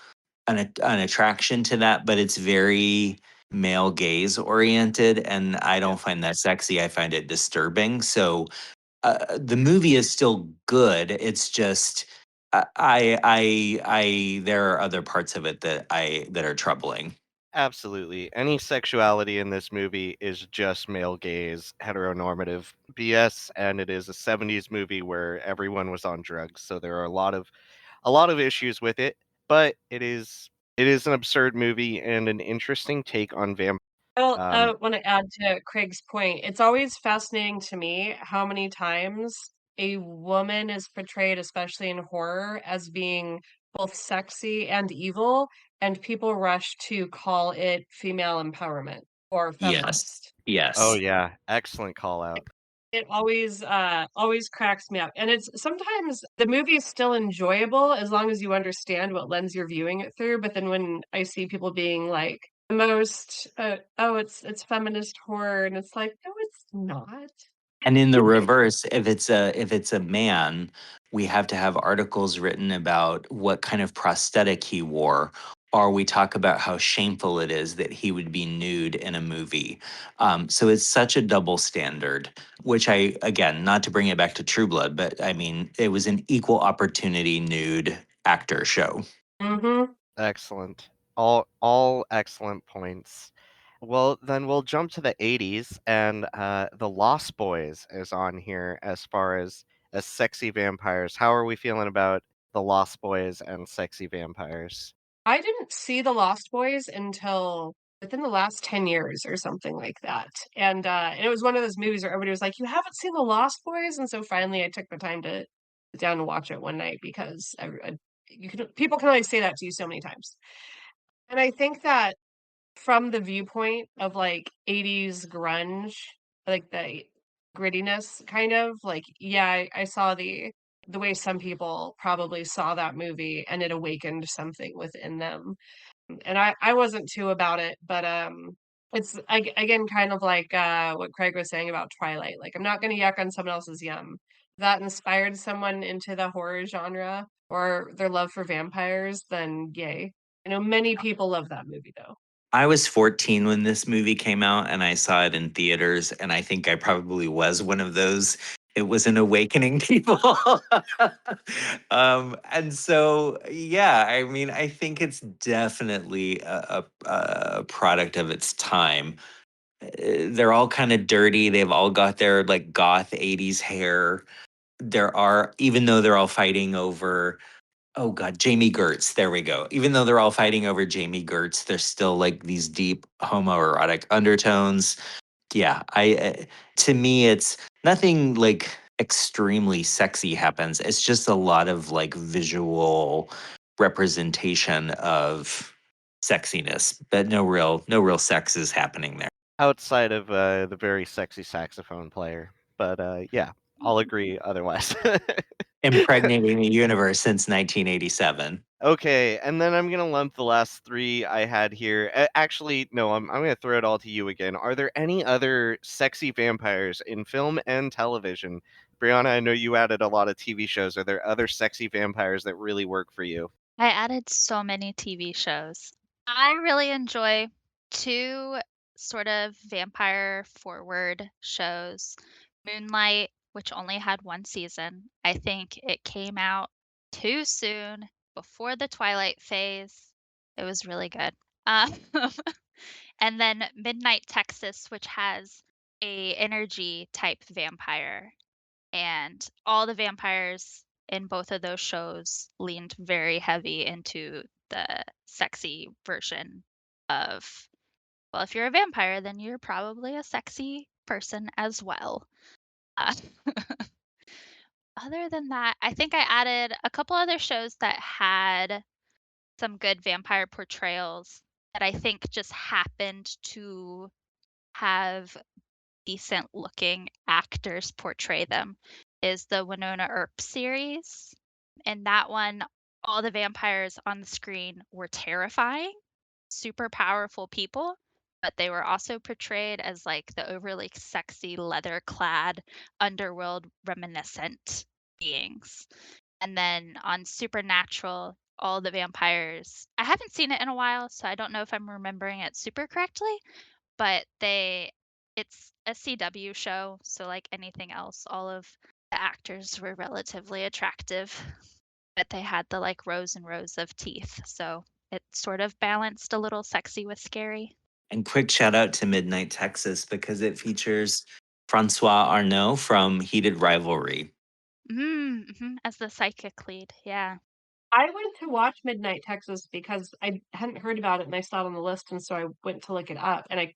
an attraction to that, but it's very male gaze oriented, and I Yeah. don't find that sexy. I find it disturbing. So the movie is still good. It's just there are other parts of it that are troubling. Absolutely. Any sexuality in this movie is just male gaze, heteronormative BS, and it is a 70s movie where everyone was on drugs, so there are a lot of issues with it, but it is an absurd movie and an interesting take on vampire. Well, I Um, want to add to Craig's point. It's always fascinating to me how many times a woman is portrayed, especially in horror, as being both sexy and evil, and people rush to call it female empowerment or Yes. feminist. oh Yes. yeah, excellent call out. It always cracks me up, and it's sometimes the movie is still enjoyable as long as you understand what lens you're viewing it through, but then when I see people being like, the most, "Oh, it's feminist horror," and it's like, "No, it's not." And in the reverse, if it's a man, we have to have articles written about what kind of prosthetic he wore, or we talk about how shameful it is that he would be nude in a movie. So it's such a double standard, which I, again, not to bring it back to True Blood, but I mean, it was an equal opportunity nude actor show. Mhm. Excellent. All excellent points. Well, then we'll jump to the 80s, and the Lost Boys is on here as far as sexy vampires. How are we feeling about the Lost Boys and sexy vampires? I didn't see The Lost Boys until within the last 10 years or something like that, and it was one of those movies where everybody was like, "You haven't seen The Lost Boys?" And so finally I took the time to sit down and watch it one night because you can people can only say that to you so many times. And I think that from the viewpoint of, like, 80s grunge, like, the grittiness kind of, like, yeah, I saw the way some people probably saw that movie, and it awakened something within them. And I wasn't too about it, but, it's again, kind of like, what Craig was saying about Twilight, like, I'm not gonna yuck on someone else's yum, that inspired someone into the horror genre or their love for vampires, then yay. I know many people love that movie though. I was 14 when this movie came out and I saw it in theaters, and I think I probably was one of those. It was an awakening people. And so, yeah, I mean, I think it's definitely a product of its time. They're all kind of dirty. They've all got their like goth 80s hair. There are, even though they're all fighting over, oh God, Jamie Gertz. There we go. Even though they're all fighting over Jamie Gertz, there's still like these deep homoerotic undertones. Yeah, to me, it's nothing like extremely sexy happens. It's just a lot of like visual representation of sexiness, but no real sex is happening there. Outside of the very sexy saxophone player. But yeah, I'll agree otherwise. Impregnating the universe since 1987. Okay, and then I'm gonna lump the last three I had here. Actually, no, I'm gonna throw it all to you again. Are there any other sexy vampires in film and television? Brianna, I know you added a lot of TV shows. Are there other sexy vampires that really work for you? I added so many TV shows. I really enjoy two sort of vampire forward shows. Moonlight, which only had one season. I think it came out too soon, before the Twilight phase. It was really good. Um, and then Midnight Texas, which has a energy type vampire, and all the vampires in both of those shows leaned very heavy into the sexy version of, well, if you're a vampire, then you're probably a sexy person as well. Uh, other than that, I think I added a couple other shows that had some good vampire portrayals that I think just happened to have decent looking actors portray them, is the Winona Earp series. In that one, all the vampires on the screen were terrifying, super powerful people, but they were also portrayed as like the overly sexy, leather clad, underworld reminiscent beings. And then on Supernatural, all the vampires, I haven't seen it in a while, so I don't know if I'm remembering it super correctly, but it's a CW show, so like anything else, all of the actors were relatively attractive, but they had the like rows and rows of teeth, so it sort of balanced a little sexy with scary. And quick shout out to Midnight Texas because it features Francois Arnault from Heated Rivalry. As the psychic lead, yeah. I went to watch Midnight Texas because I hadn't heard about it and I saw it on the list, and so I went to look it up, and I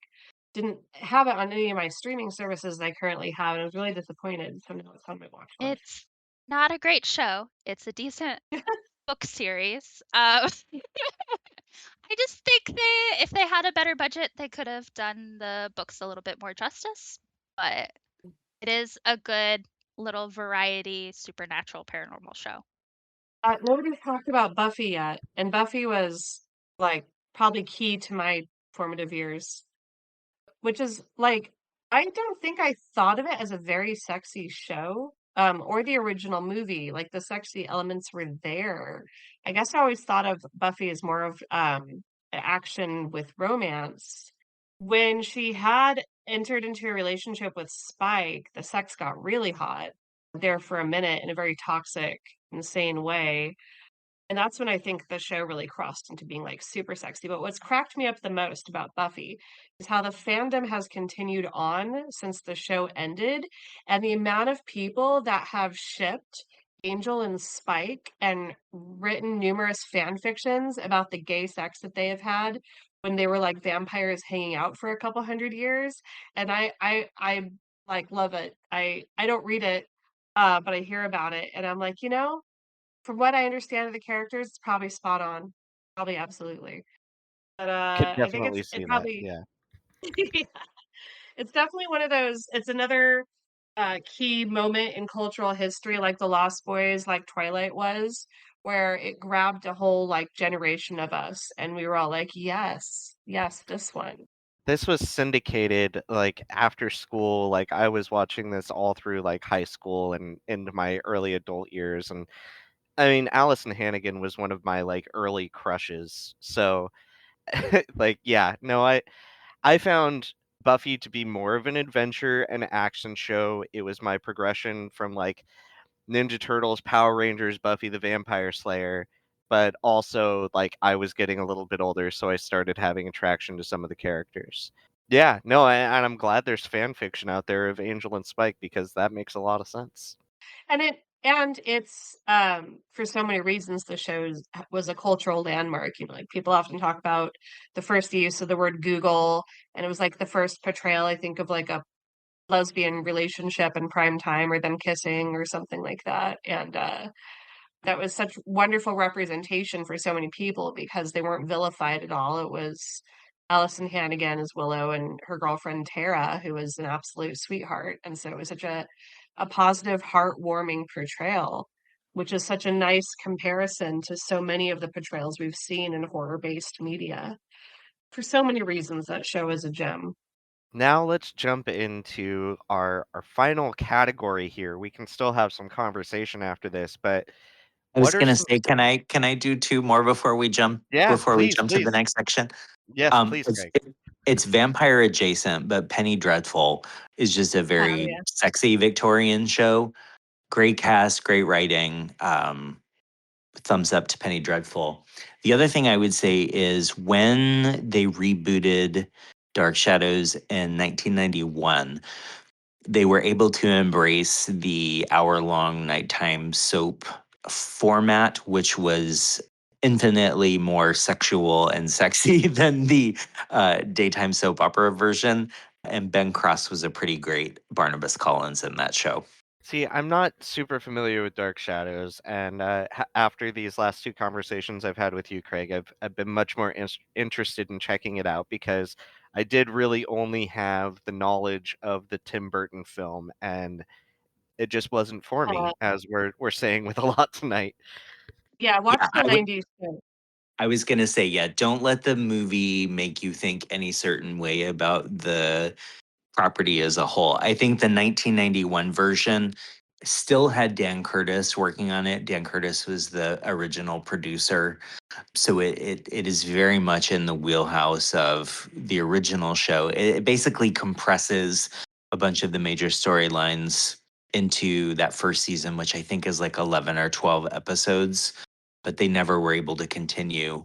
didn't have it on any of my streaming services that I currently have, and I was really disappointed, so now it's on my watch list. It's not a great show. It's a decent book series. I just think if they had a better budget, they could have done the books a little bit more justice. But it is a good little variety supernatural paranormal show. Nobody's talked about Buffy yet, and Buffy was, like, probably key to my formative years. Which is, like, I don't think I thought of it as a very sexy show, or the original movie, like, the sexy elements were there. I guess I always thought of Buffy as more of, action with romance. When she had entered into a relationship with Spike, the sex got really hot there for a minute in a very toxic, insane way. And that's when I think the show really crossed into being, like, super sexy, but what's cracked me up the most about Buffy is how the fandom has continued on since the show ended, and the amount of people that have shipped Angel and Spike and written numerous fan fictions about the gay sex that they have had when they were, like, vampires hanging out for a couple 100 years, and I, like, love it. I don't read it, but I hear about it, and I'm like, "You know, from what I understand of the characters, it's probably spot on. Probably absolutely. But, Could I think definitely it see that. probably Yeah. yeah. It's definitely one of those it's another, key moment in cultural history like The Lost Boys, like Twilight was, where it grabbed a whole, like, generation of us, and we were all like, "Yes, yes, this one." This was syndicated, like, after school, like, I was watching this all through, like, high school and into my early adult years, and, I mean, Allison Hannigan was one of my, like, early crushes, so, like, yeah, no, I found Buffy to be more of an adventure and action show. It was my progression from, like, Ninja Turtles, Power Rangers, Buffy the Vampire Slayer, but also, like, I was getting a little bit older, so I started having attraction to some of the characters. Yeah, no, and I'm glad there's fan fiction out there of Angel and Spike because that makes a lot of sense. And it's for so many reasons the shows was a cultural landmark. Like people often talk about the first use of the word Google, and it was like the first portrayal, I think, of like a lesbian relationship in prime time or them kissing or something like that. And that was such wonderful representation for so many people because they weren't vilified at all. It was Allison Hannigan as Willow and her girlfriend Tara, who was an absolute sweetheart. And so it was such a positive, heartwarming portrayal, which is such a nice comparison to so many of the portrayals we've seen in horror-based media. For so many reasons, that show is a gem. Now let's jump into our final category here. We can still have some conversation after this, but I was what are gonna some say, can I do two more Yeah, before we please, jump to the please. next section? Yes, please, It's Greg. it's vampire adjacent, but Penny Dreadful is just a Oh, very yeah. sexy Victorian show. Great cast, great writing. Thumbs up to Penny Dreadful. The other thing I would say is when they rebooted Dark Shadows in 1991, they were able to embrace the hour-long nighttime soap format, which was infinitely more sexual and sexy than the daytime soap opera version. And Ben Cross was a pretty great Barnabas Collins in that show. See, I'm not super familiar with Dark Shadows, and after these last two conversations I've had with you, Craig, I've been much more interested in checking it out because I did really only have the knowledge of the Tim Burton film, and it just wasn't for Uh, me, as we're saying with a lot tonight. yeah, watch Yeah, the 90s show. I was gonna say, yeah, don't let the movie make you think any certain way about the property as a whole. I think the 1991 version still had Dan Curtis working on it. Dan Curtis was the original producer. So it is very much in the wheelhouse of the original show. It basically compresses a bunch of the major storylines into that first season, which I think is like 11 or 12 episodes, but they never were able to continue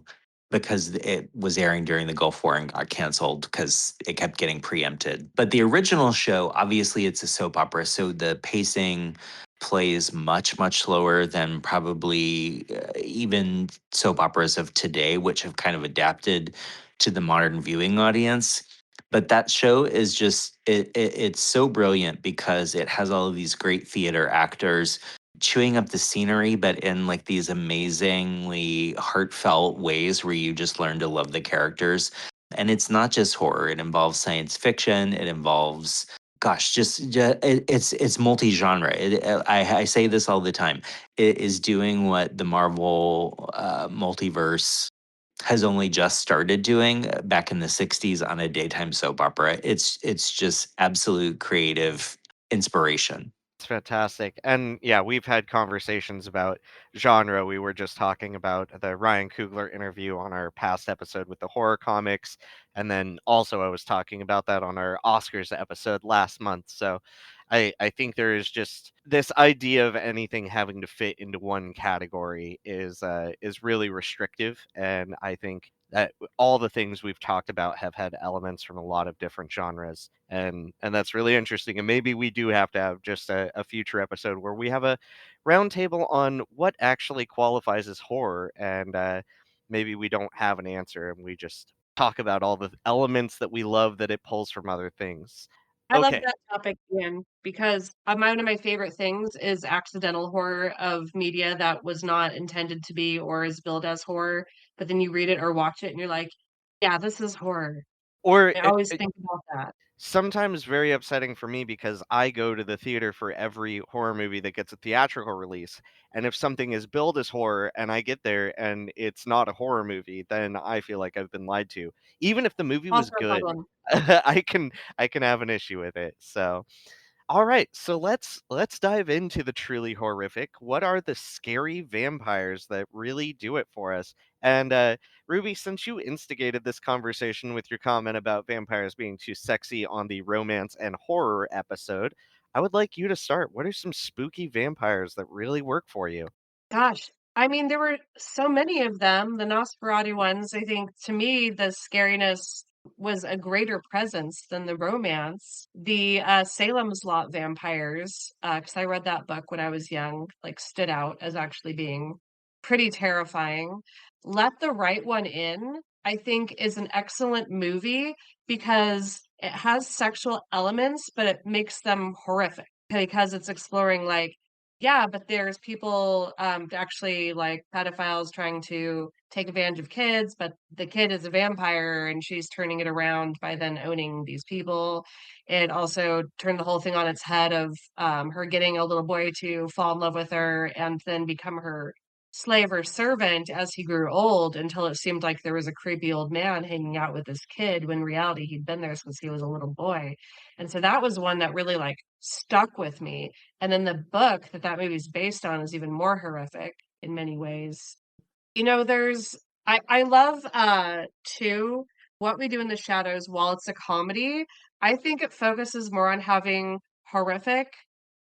because it was airing during the Gulf War and got canceled because it kept getting preempted. But the original show, obviously, it's a soap opera, so the pacing plays much slower than probably even soap operas of today, which have kind of adapted to the modern viewing audience. But that show is just it's so brilliant because it has all of these great theater actors chewing up the scenery, but in like these amazingly heartfelt ways where you just learn to love the characters. And it's not just horror; it involves science fiction. It involves, gosh, it's multi-genre. I say this all the time. It is doing what the Marvel multiverse has only just started doing back in the 60s on a daytime soap opera. It's just absolute creative inspiration. It's fantastic. And yeah, we've had conversations about genre. We were just talking about the Ryan Coogler interview on our past episode with the horror comics. And then also I was talking about that on our Oscars episode last month. So I think there is just this idea of anything having to fit into one category is really restrictive. And I think that all the things we've talked about have had elements from a lot of different genres, and that's really interesting. And maybe we do have to have just a future episode where we have a roundtable on what actually qualifies as horror, and maybe we don't have an answer and we just talk about all the elements that we love that it pulls from other things. I love Okay. that topic, Ian, because one of my favorite things is accidental horror of media that was not intended to be or is billed as horror, but then you read it or watch it and you're like, yeah, this is horror. Or I always think about that. sometimes very upsetting for me because I go to the theater for every horror movie that gets a theatrical release. And if something is billed as horror and I get there and it's not a horror movie, then I feel like I've been lied to. Even if the movie was Also a good, problem. I can have an issue with it. So all right, so let's dive into the truly horrific. What are the scary vampires that really do it for us? And Ruby, since you instigated this conversation with your comment about vampires being too sexy on the romance and horror episode, I would like you to start. What are some spooky vampires that really work for you? Gosh, I mean, there were so many of them. The Nosferatu ones, I think, to me, the scariness was a greater presence than the romance. The Salem's Lot vampires, because I read that book when I was young, like stood out as actually being pretty terrifying. Let the Right One In, I think, is an excellent movie because it has sexual elements, but it makes them horrific because it's exploring like yeah, but there's people, actually, like, pedophiles trying to take advantage of kids, but the kid is a vampire, and she's turning it around by then owning these people. It also turned the whole thing on its head of, her getting a little boy to fall in love with her and then become her slave or servant as he grew old until it seemed like there was a creepy old man hanging out with this kid when in reality he'd been there since he was a little boy. And so that was one that really, like, stuck with me. And then the book that that movie's based on is even more horrific in many ways. You know, there's I love, too, What We Do in the Shadows, while it's a comedy, I think it focuses more on having horrific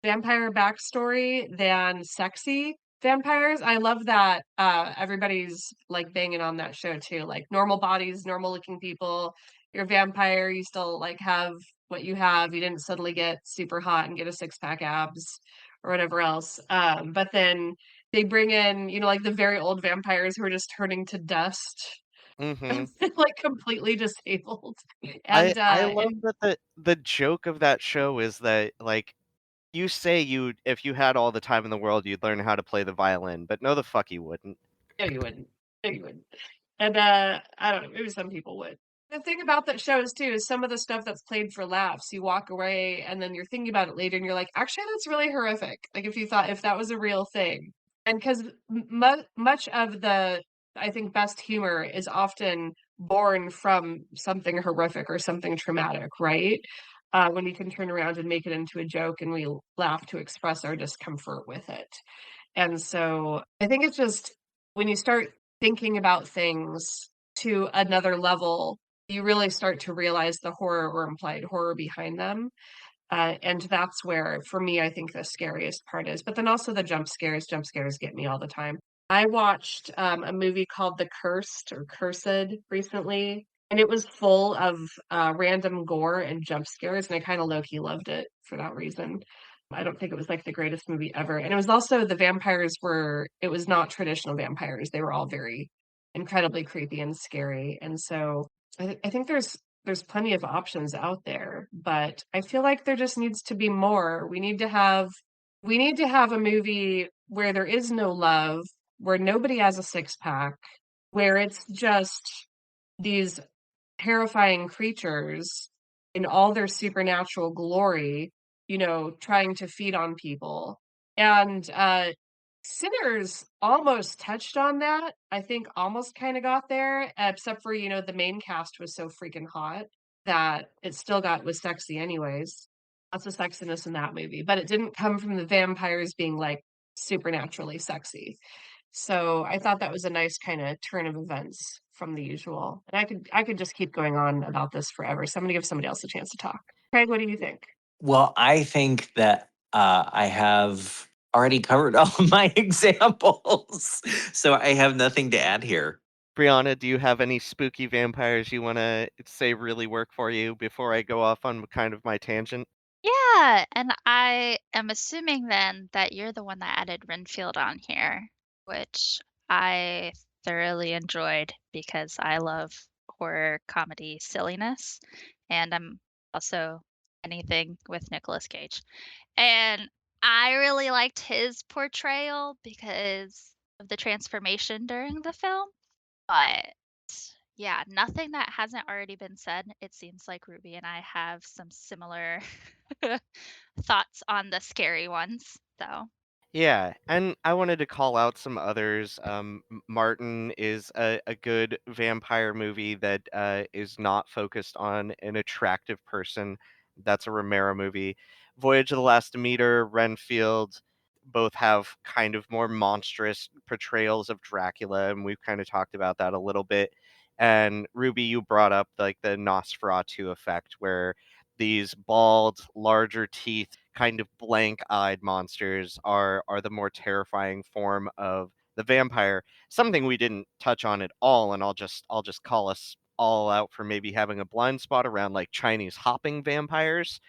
vampire backstory than sexy vampires. I love that, everybody's, like, banging on that show too, like, normal bodies, normal looking people, you're a vampire, you still, like, have what you have, you didn't suddenly get super hot and get a six-pack abs or whatever else, but then they bring in, you know, like, the very old vampires who are just turning to dust, Mm-hmm. like, completely disabled, I love and that the joke of that show is that like you say you if you had all the time in the world you'd learn how to play the violin, but no the fuck you wouldn't. no, you wouldn't. No, you wouldn't. And, I don't know, maybe some people would. The thing about that show is too, is some of the stuff that's played for laughs, you walk away and then you're thinking about it later and you're like, "Actually, that's really horrific." Like, if you thought if that was a real thing. And 'cause much of the, I think, best humor is often born from something horrific or something traumatic, right? When you can turn around and make it into a joke and we laugh to express our discomfort with it. And so I think it's just when you start thinking about things to another level, you really start to realize the horror or implied horror behind them. And that's where, for me, I think the scariest part is. But then also the jump scares get me all the time. I watched a movie called The Cursed or Cursed recently, and it was full of random gore and jump scares, and I kind of low key loved it for that reason. I don't think it was like the greatest movie ever. And it was also the vampires were, it was not traditional vampires. They were all very incredibly creepy and scary. And so I think there's plenty of options out there, but I feel like there just needs to be more. We need to have a movie where there is no love, where nobody has a six pack, where it's just these terrifying creatures in all their supernatural glory, you know, trying to feed on people. And Sinners almost touched on that. I think almost kind of got there, except for, you know, the main cast was so freaking hot that it still got was sexy anyways. Lots of sexiness in that movie, but it didn't come from the vampires being like supernaturally sexy. So I thought that was a nice kind of turn of events from the usual. And I could just keep going on about this forever. So I'm gonna give somebody else a chance to talk. Craig, what do you think? Well, I think that I have already covered all of my examples, so I have nothing to add here. Brianna, do you have any spooky vampires you want to say really work for you before I go off on kind of my tangent? Yeah, and I am assuming then that you're the one that added Renfield on here, which I thoroughly enjoyed because I love horror comedy silliness, and I'm also anything with Nicolas Cage. And I really liked his portrayal because of the transformation during the film. But Yeah, nothing that hasn't already been said. It seems like Ruby and I have some similar thoughts on the scary ones, so Yeah, and I wanted to call out some others. Martin is a good vampire movie that is not focused on an attractive person. That's a Romero movie. Voyage of the Last Demeter, Renfield, both have kind of more monstrous portrayals of Dracula, and we've kind of talked about that a little bit. And Ruby, you brought up like the Nosferatu effect, where these bald, larger teeth, kind of blank-eyed monsters are the more terrifying form of the vampire. Something we didn't touch on at all, and I'll just call us all out for maybe having a blind spot around like Chinese hopping vampires.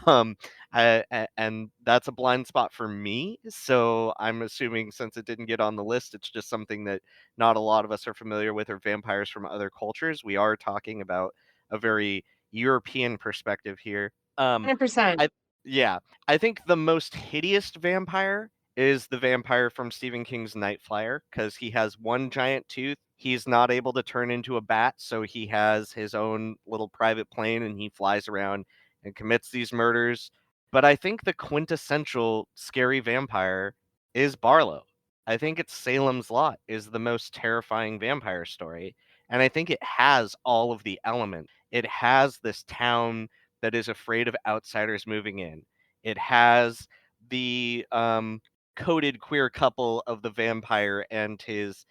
Um, and that's a blind spot for me. So I'm assuming since it didn't get on the list, it's just something that not a lot of us are familiar with, or vampires from other cultures. We are talking about a very European perspective here. 100%. I yeah, I think the most hideous vampire is the vampire from Stephen King's Night Flyer because he has one giant tooth. He's not able to turn into a bat, so he has his own little private plane and he flies around and commits these murders. But I think the quintessential scary vampire is Barlow. I think it's Salem's Lot is the most terrifying vampire story, and I think it has all of the elements. It has this town that is afraid of outsiders moving in. It has the coded queer couple of the vampire and his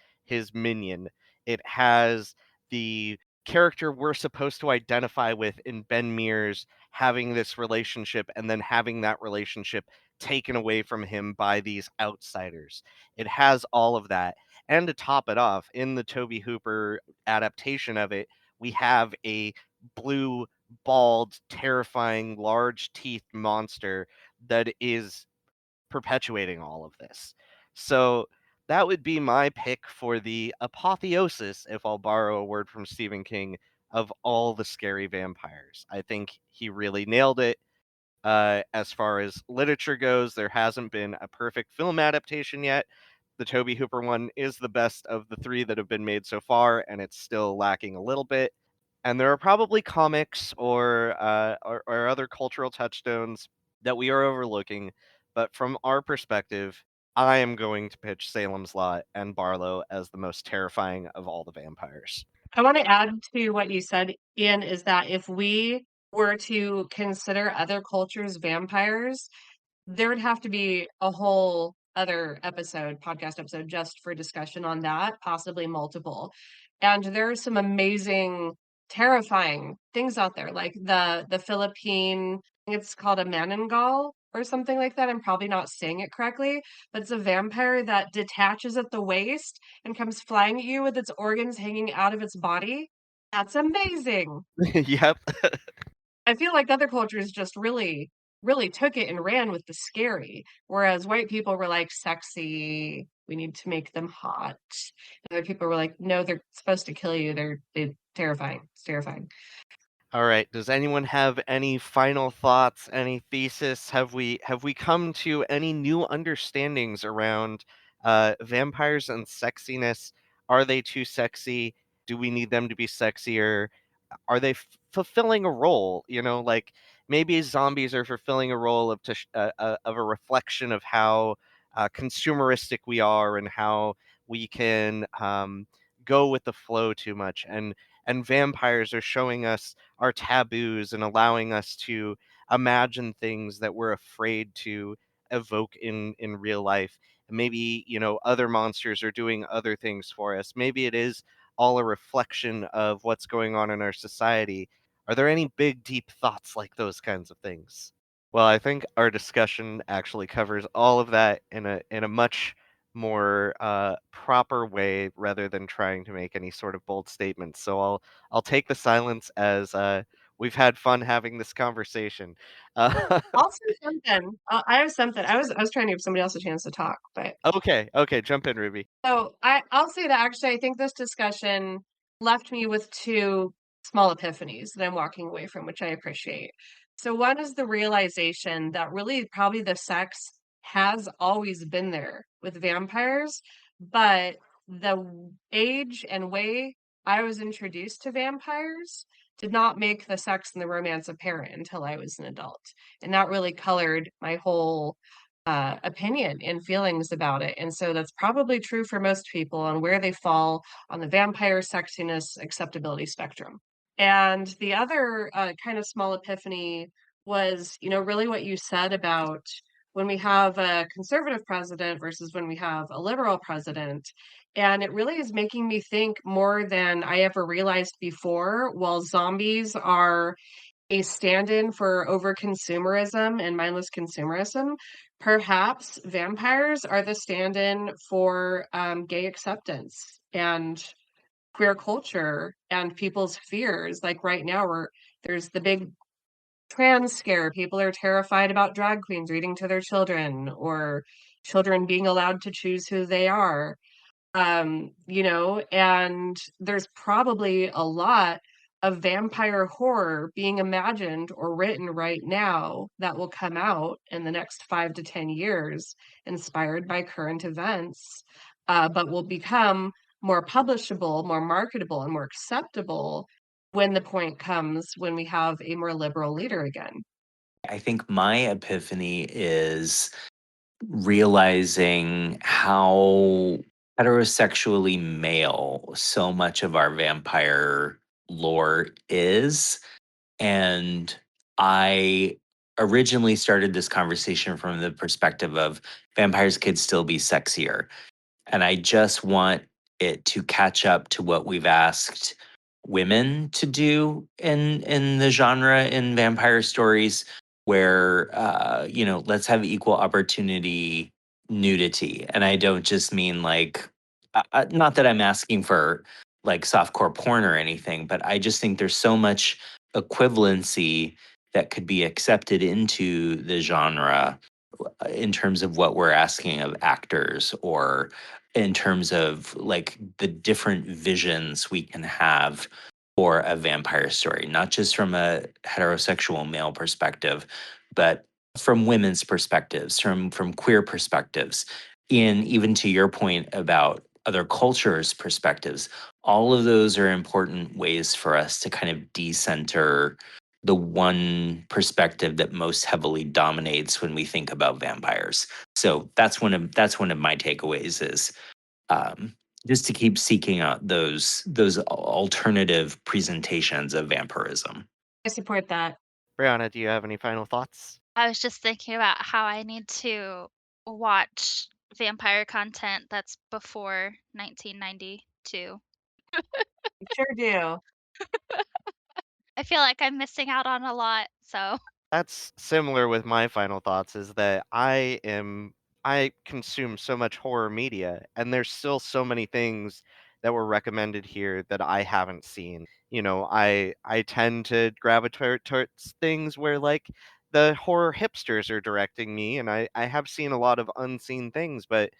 minion. It has the character we're supposed to identify with in Ben Mears having this relationship and then having that relationship taken away from him by these outsiders. It has all of that. And to top it off, in the Toby Hooper adaptation of it, we have a blue, bald, terrifying, large teeth monster that is perpetuating all of this. So that would be my pick for the apotheosis, if I'll borrow a word from Stephen King, of all the scary vampires. I think he really nailed it. As far as literature goes, there hasn't been a perfect film adaptation yet. The Toby Hooper one is the best of the three that have been made so far, and it's still lacking a little bit. And there are probably comics or other cultural touchstones that we are overlooking, but from our perspective, I am going to pitch Salem's Lot and Barlow as the most terrifying of all the vampires. I want to add to what you said, Ian, is that if we were to consider other cultures vampires, there would have to be a whole other episode, podcast episode, just for discussion on that, possibly multiple. And there are some amazing, terrifying things out there, like the Philippine, I think it's called a Manananggal or something like that. I'm probably not saying it correctly, but it's a vampire that detaches at the waist and comes flying at you with its organs hanging out of its body. That's amazing. Yep. I feel like other cultures just really took it and ran with the scary, whereas white people were like, "Sexy, we need to make them hot." And other people were like, "No, they're supposed to kill you. They're terrifying. It's terrifying." All right. Does anyone have any final thoughts, any thesis? Have we come to any new understandings around vampires and sexiness? Are they too sexy? Do we need them to be sexier? Are they fulfilling a role? Like maybe zombies are fulfilling a role of a reflection of how consumeristic we are and how we can go with the flow too much. And vampires are showing us our taboos and allowing us to imagine things that we're afraid to evoke in real life. And maybe other monsters are doing other things for us. Maybe it is all a reflection of what's going on in our society. Are there any big, deep thoughts like those kinds of things? Well, I think our discussion actually covers all of that in a much more proper way rather than trying to make any sort of bold statements. So I'll take the silence as we've had fun having this conversation. Uh, I'll say something. I have something. I was trying to give somebody else a chance to talk, but okay, jump in, Ruby. so I'll say that actually I think this discussion left me with two small epiphanies that I'm walking away from, which I appreciate. So one is the realization that really probably the sex has always been there with vampires, but the age and way I was introduced to vampires did not make the sex and the romance apparent until I was an adult. And that really colored my whole opinion and feelings about it. And so that's probably true for most people on where they fall on the vampire sexiness acceptability spectrum. And the other kind of small epiphany was, really what you said about when we have a conservative president versus when we have a liberal president. And it really is making me think more than I ever realized before. While zombies are a stand-in for over-consumerism and mindless consumerism, perhaps vampires are the stand-in for gay acceptance and queer culture and people's fears. Like right now, there's the big trans scare. People are terrified about drag queens reading to their children or children being allowed to choose who they are. And there's probably a lot of vampire horror being imagined or written right now that will come out in the next 5 to 10 years, inspired by current events, but will become more publishable, more marketable, and more acceptable when the point comes when we have a more liberal leader again. I think my epiphany is realizing how heterosexually male so much of our vampire lore is. And I originally started this conversation from the perspective of vampires could still be sexier. And I just want it to catch up to what we've asked women to do in the genre in vampire stories, where let's have equal opportunity nudity. And I don't just mean like not that I'm asking for like softcore porn or anything, but I just think there's so much equivalency that could be accepted into the genre in terms of what we're asking of actors, or in terms of like the different visions we can have for a vampire story, not just from a heterosexual male perspective, but from women's perspectives, from queer perspectives, in even to your point about other cultures' perspectives. All of those are important ways for us to kind of decenter the one perspective that most heavily dominates when we think about vampires. So that's one of my takeaways is um, just to keep seeking out those alternative presentations of vampirism. I support that. Brianna, do you have any final thoughts? I was just thinking about how I need to watch vampire content that's before 1992. Sure do. I feel like I'm missing out on a lot, so That's similar with my final thoughts is that I consume so much horror media, and there's still so many things that were recommended here that I haven't seen. I tend to gravitate towards things where like the horror hipsters are directing me, and I have seen a lot of unseen things, but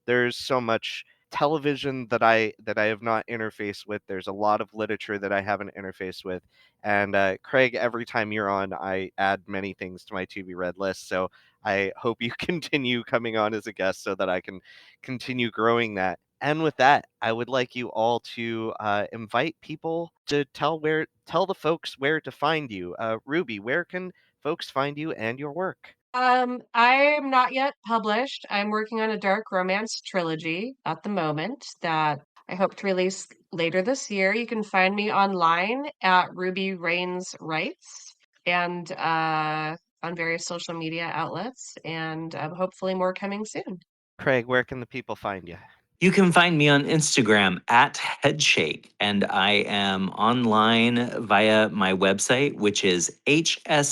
there's so much television that I have not interfaced with. There's a lot of literature that I haven't interfaced with. And Craig, every time you're on, I add many things to my to be read list. So I hope you continue coming on as a guest so that I can continue growing that. And with that, I would like you all to invite people to tell the folks where to find you. Ruby, where can folks find you and your work? I'm not yet published. I'm working on a dark romance trilogy at the moment that I hope to release later this year. You can find me online at Ruby Rains Writes and on various social media outlets, and hopefully more coming soon. Craig, where can the people find you? You can find me on Instagram at Headshake, and I am online via my website, which is hspcomix.com.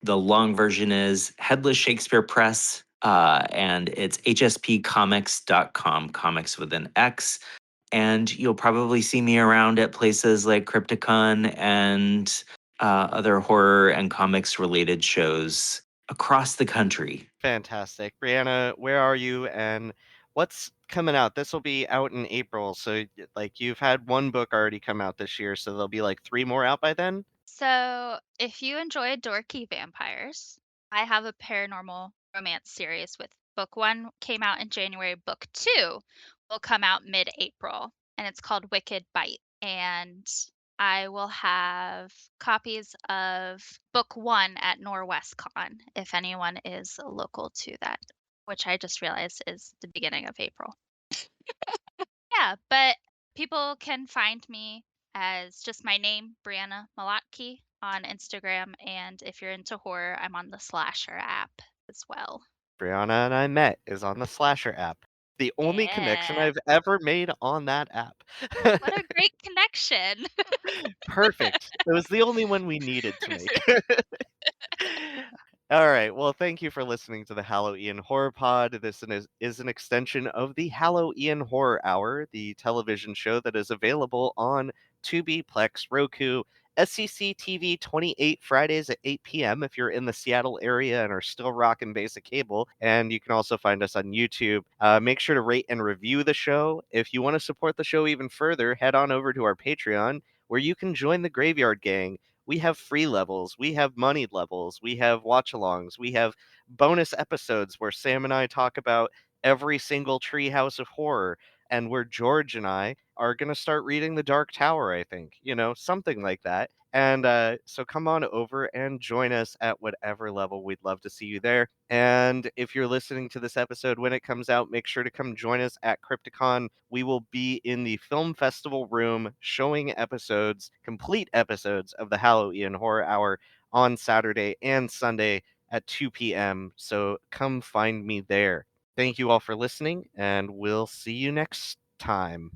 The long version is Headless Shakespeare Press, and it's hspcomics.com, comics with an X. And you'll probably see me around at places like Crypticon and other horror and comics related shows across the country. Fantastic. Brianna, where are you and what's coming out? This will be out in April. So, like, you've had one book already come out this year, so there'll be like three more out by then? So, if you enjoy dorky vampires, I have a paranormal romance series with book 1 came out in January, book 2 will will come out mid-April, and it's called Wicked Bite. And I will have copies of book 1 at NorwestCon if anyone is local to that, which I just realized is the beginning of April. Yeah, but people can find me as just my name, Brianna Malotki, on Instagram, and if you're into horror, I'm on the Slasher app as well. Brianna and I met is on the Slasher app. The only connection Yeah. I've ever made on that app. What a great connection. Perfect. It was the only one we needed to make. All right. Well, thank you for listening to the Halloween Horror Pod. This is an extension of the Halloween Horror Hour, the television show that is available on Tubi, Plex, Roku, SCC TV 28 Fridays at 8 p.m. if you're in the Seattle area and are still rocking basic cable. And you can also find us on YouTube. Make sure to rate and review the show. If you want to support the show even further, head on over to our Patreon, where you can join the Graveyard Gang. We have free levels, we have money levels, we have watch alongs, we have bonus episodes where Sam and I talk about every single treehouse of horror, and where George and I are going to start reading The Dark Tower, I think, something like that. And so come on over and join us at whatever level. We'd love to see you there. And if you're listening to this episode when it comes out, make sure to come join us at Crypticon. We will be in the Film Festival room showing episodes, complete episodes of the Halloween Horror Hour on Saturday and Sunday at 2 p.m. So come find me there. Thank you all for listening, and we'll see you next time.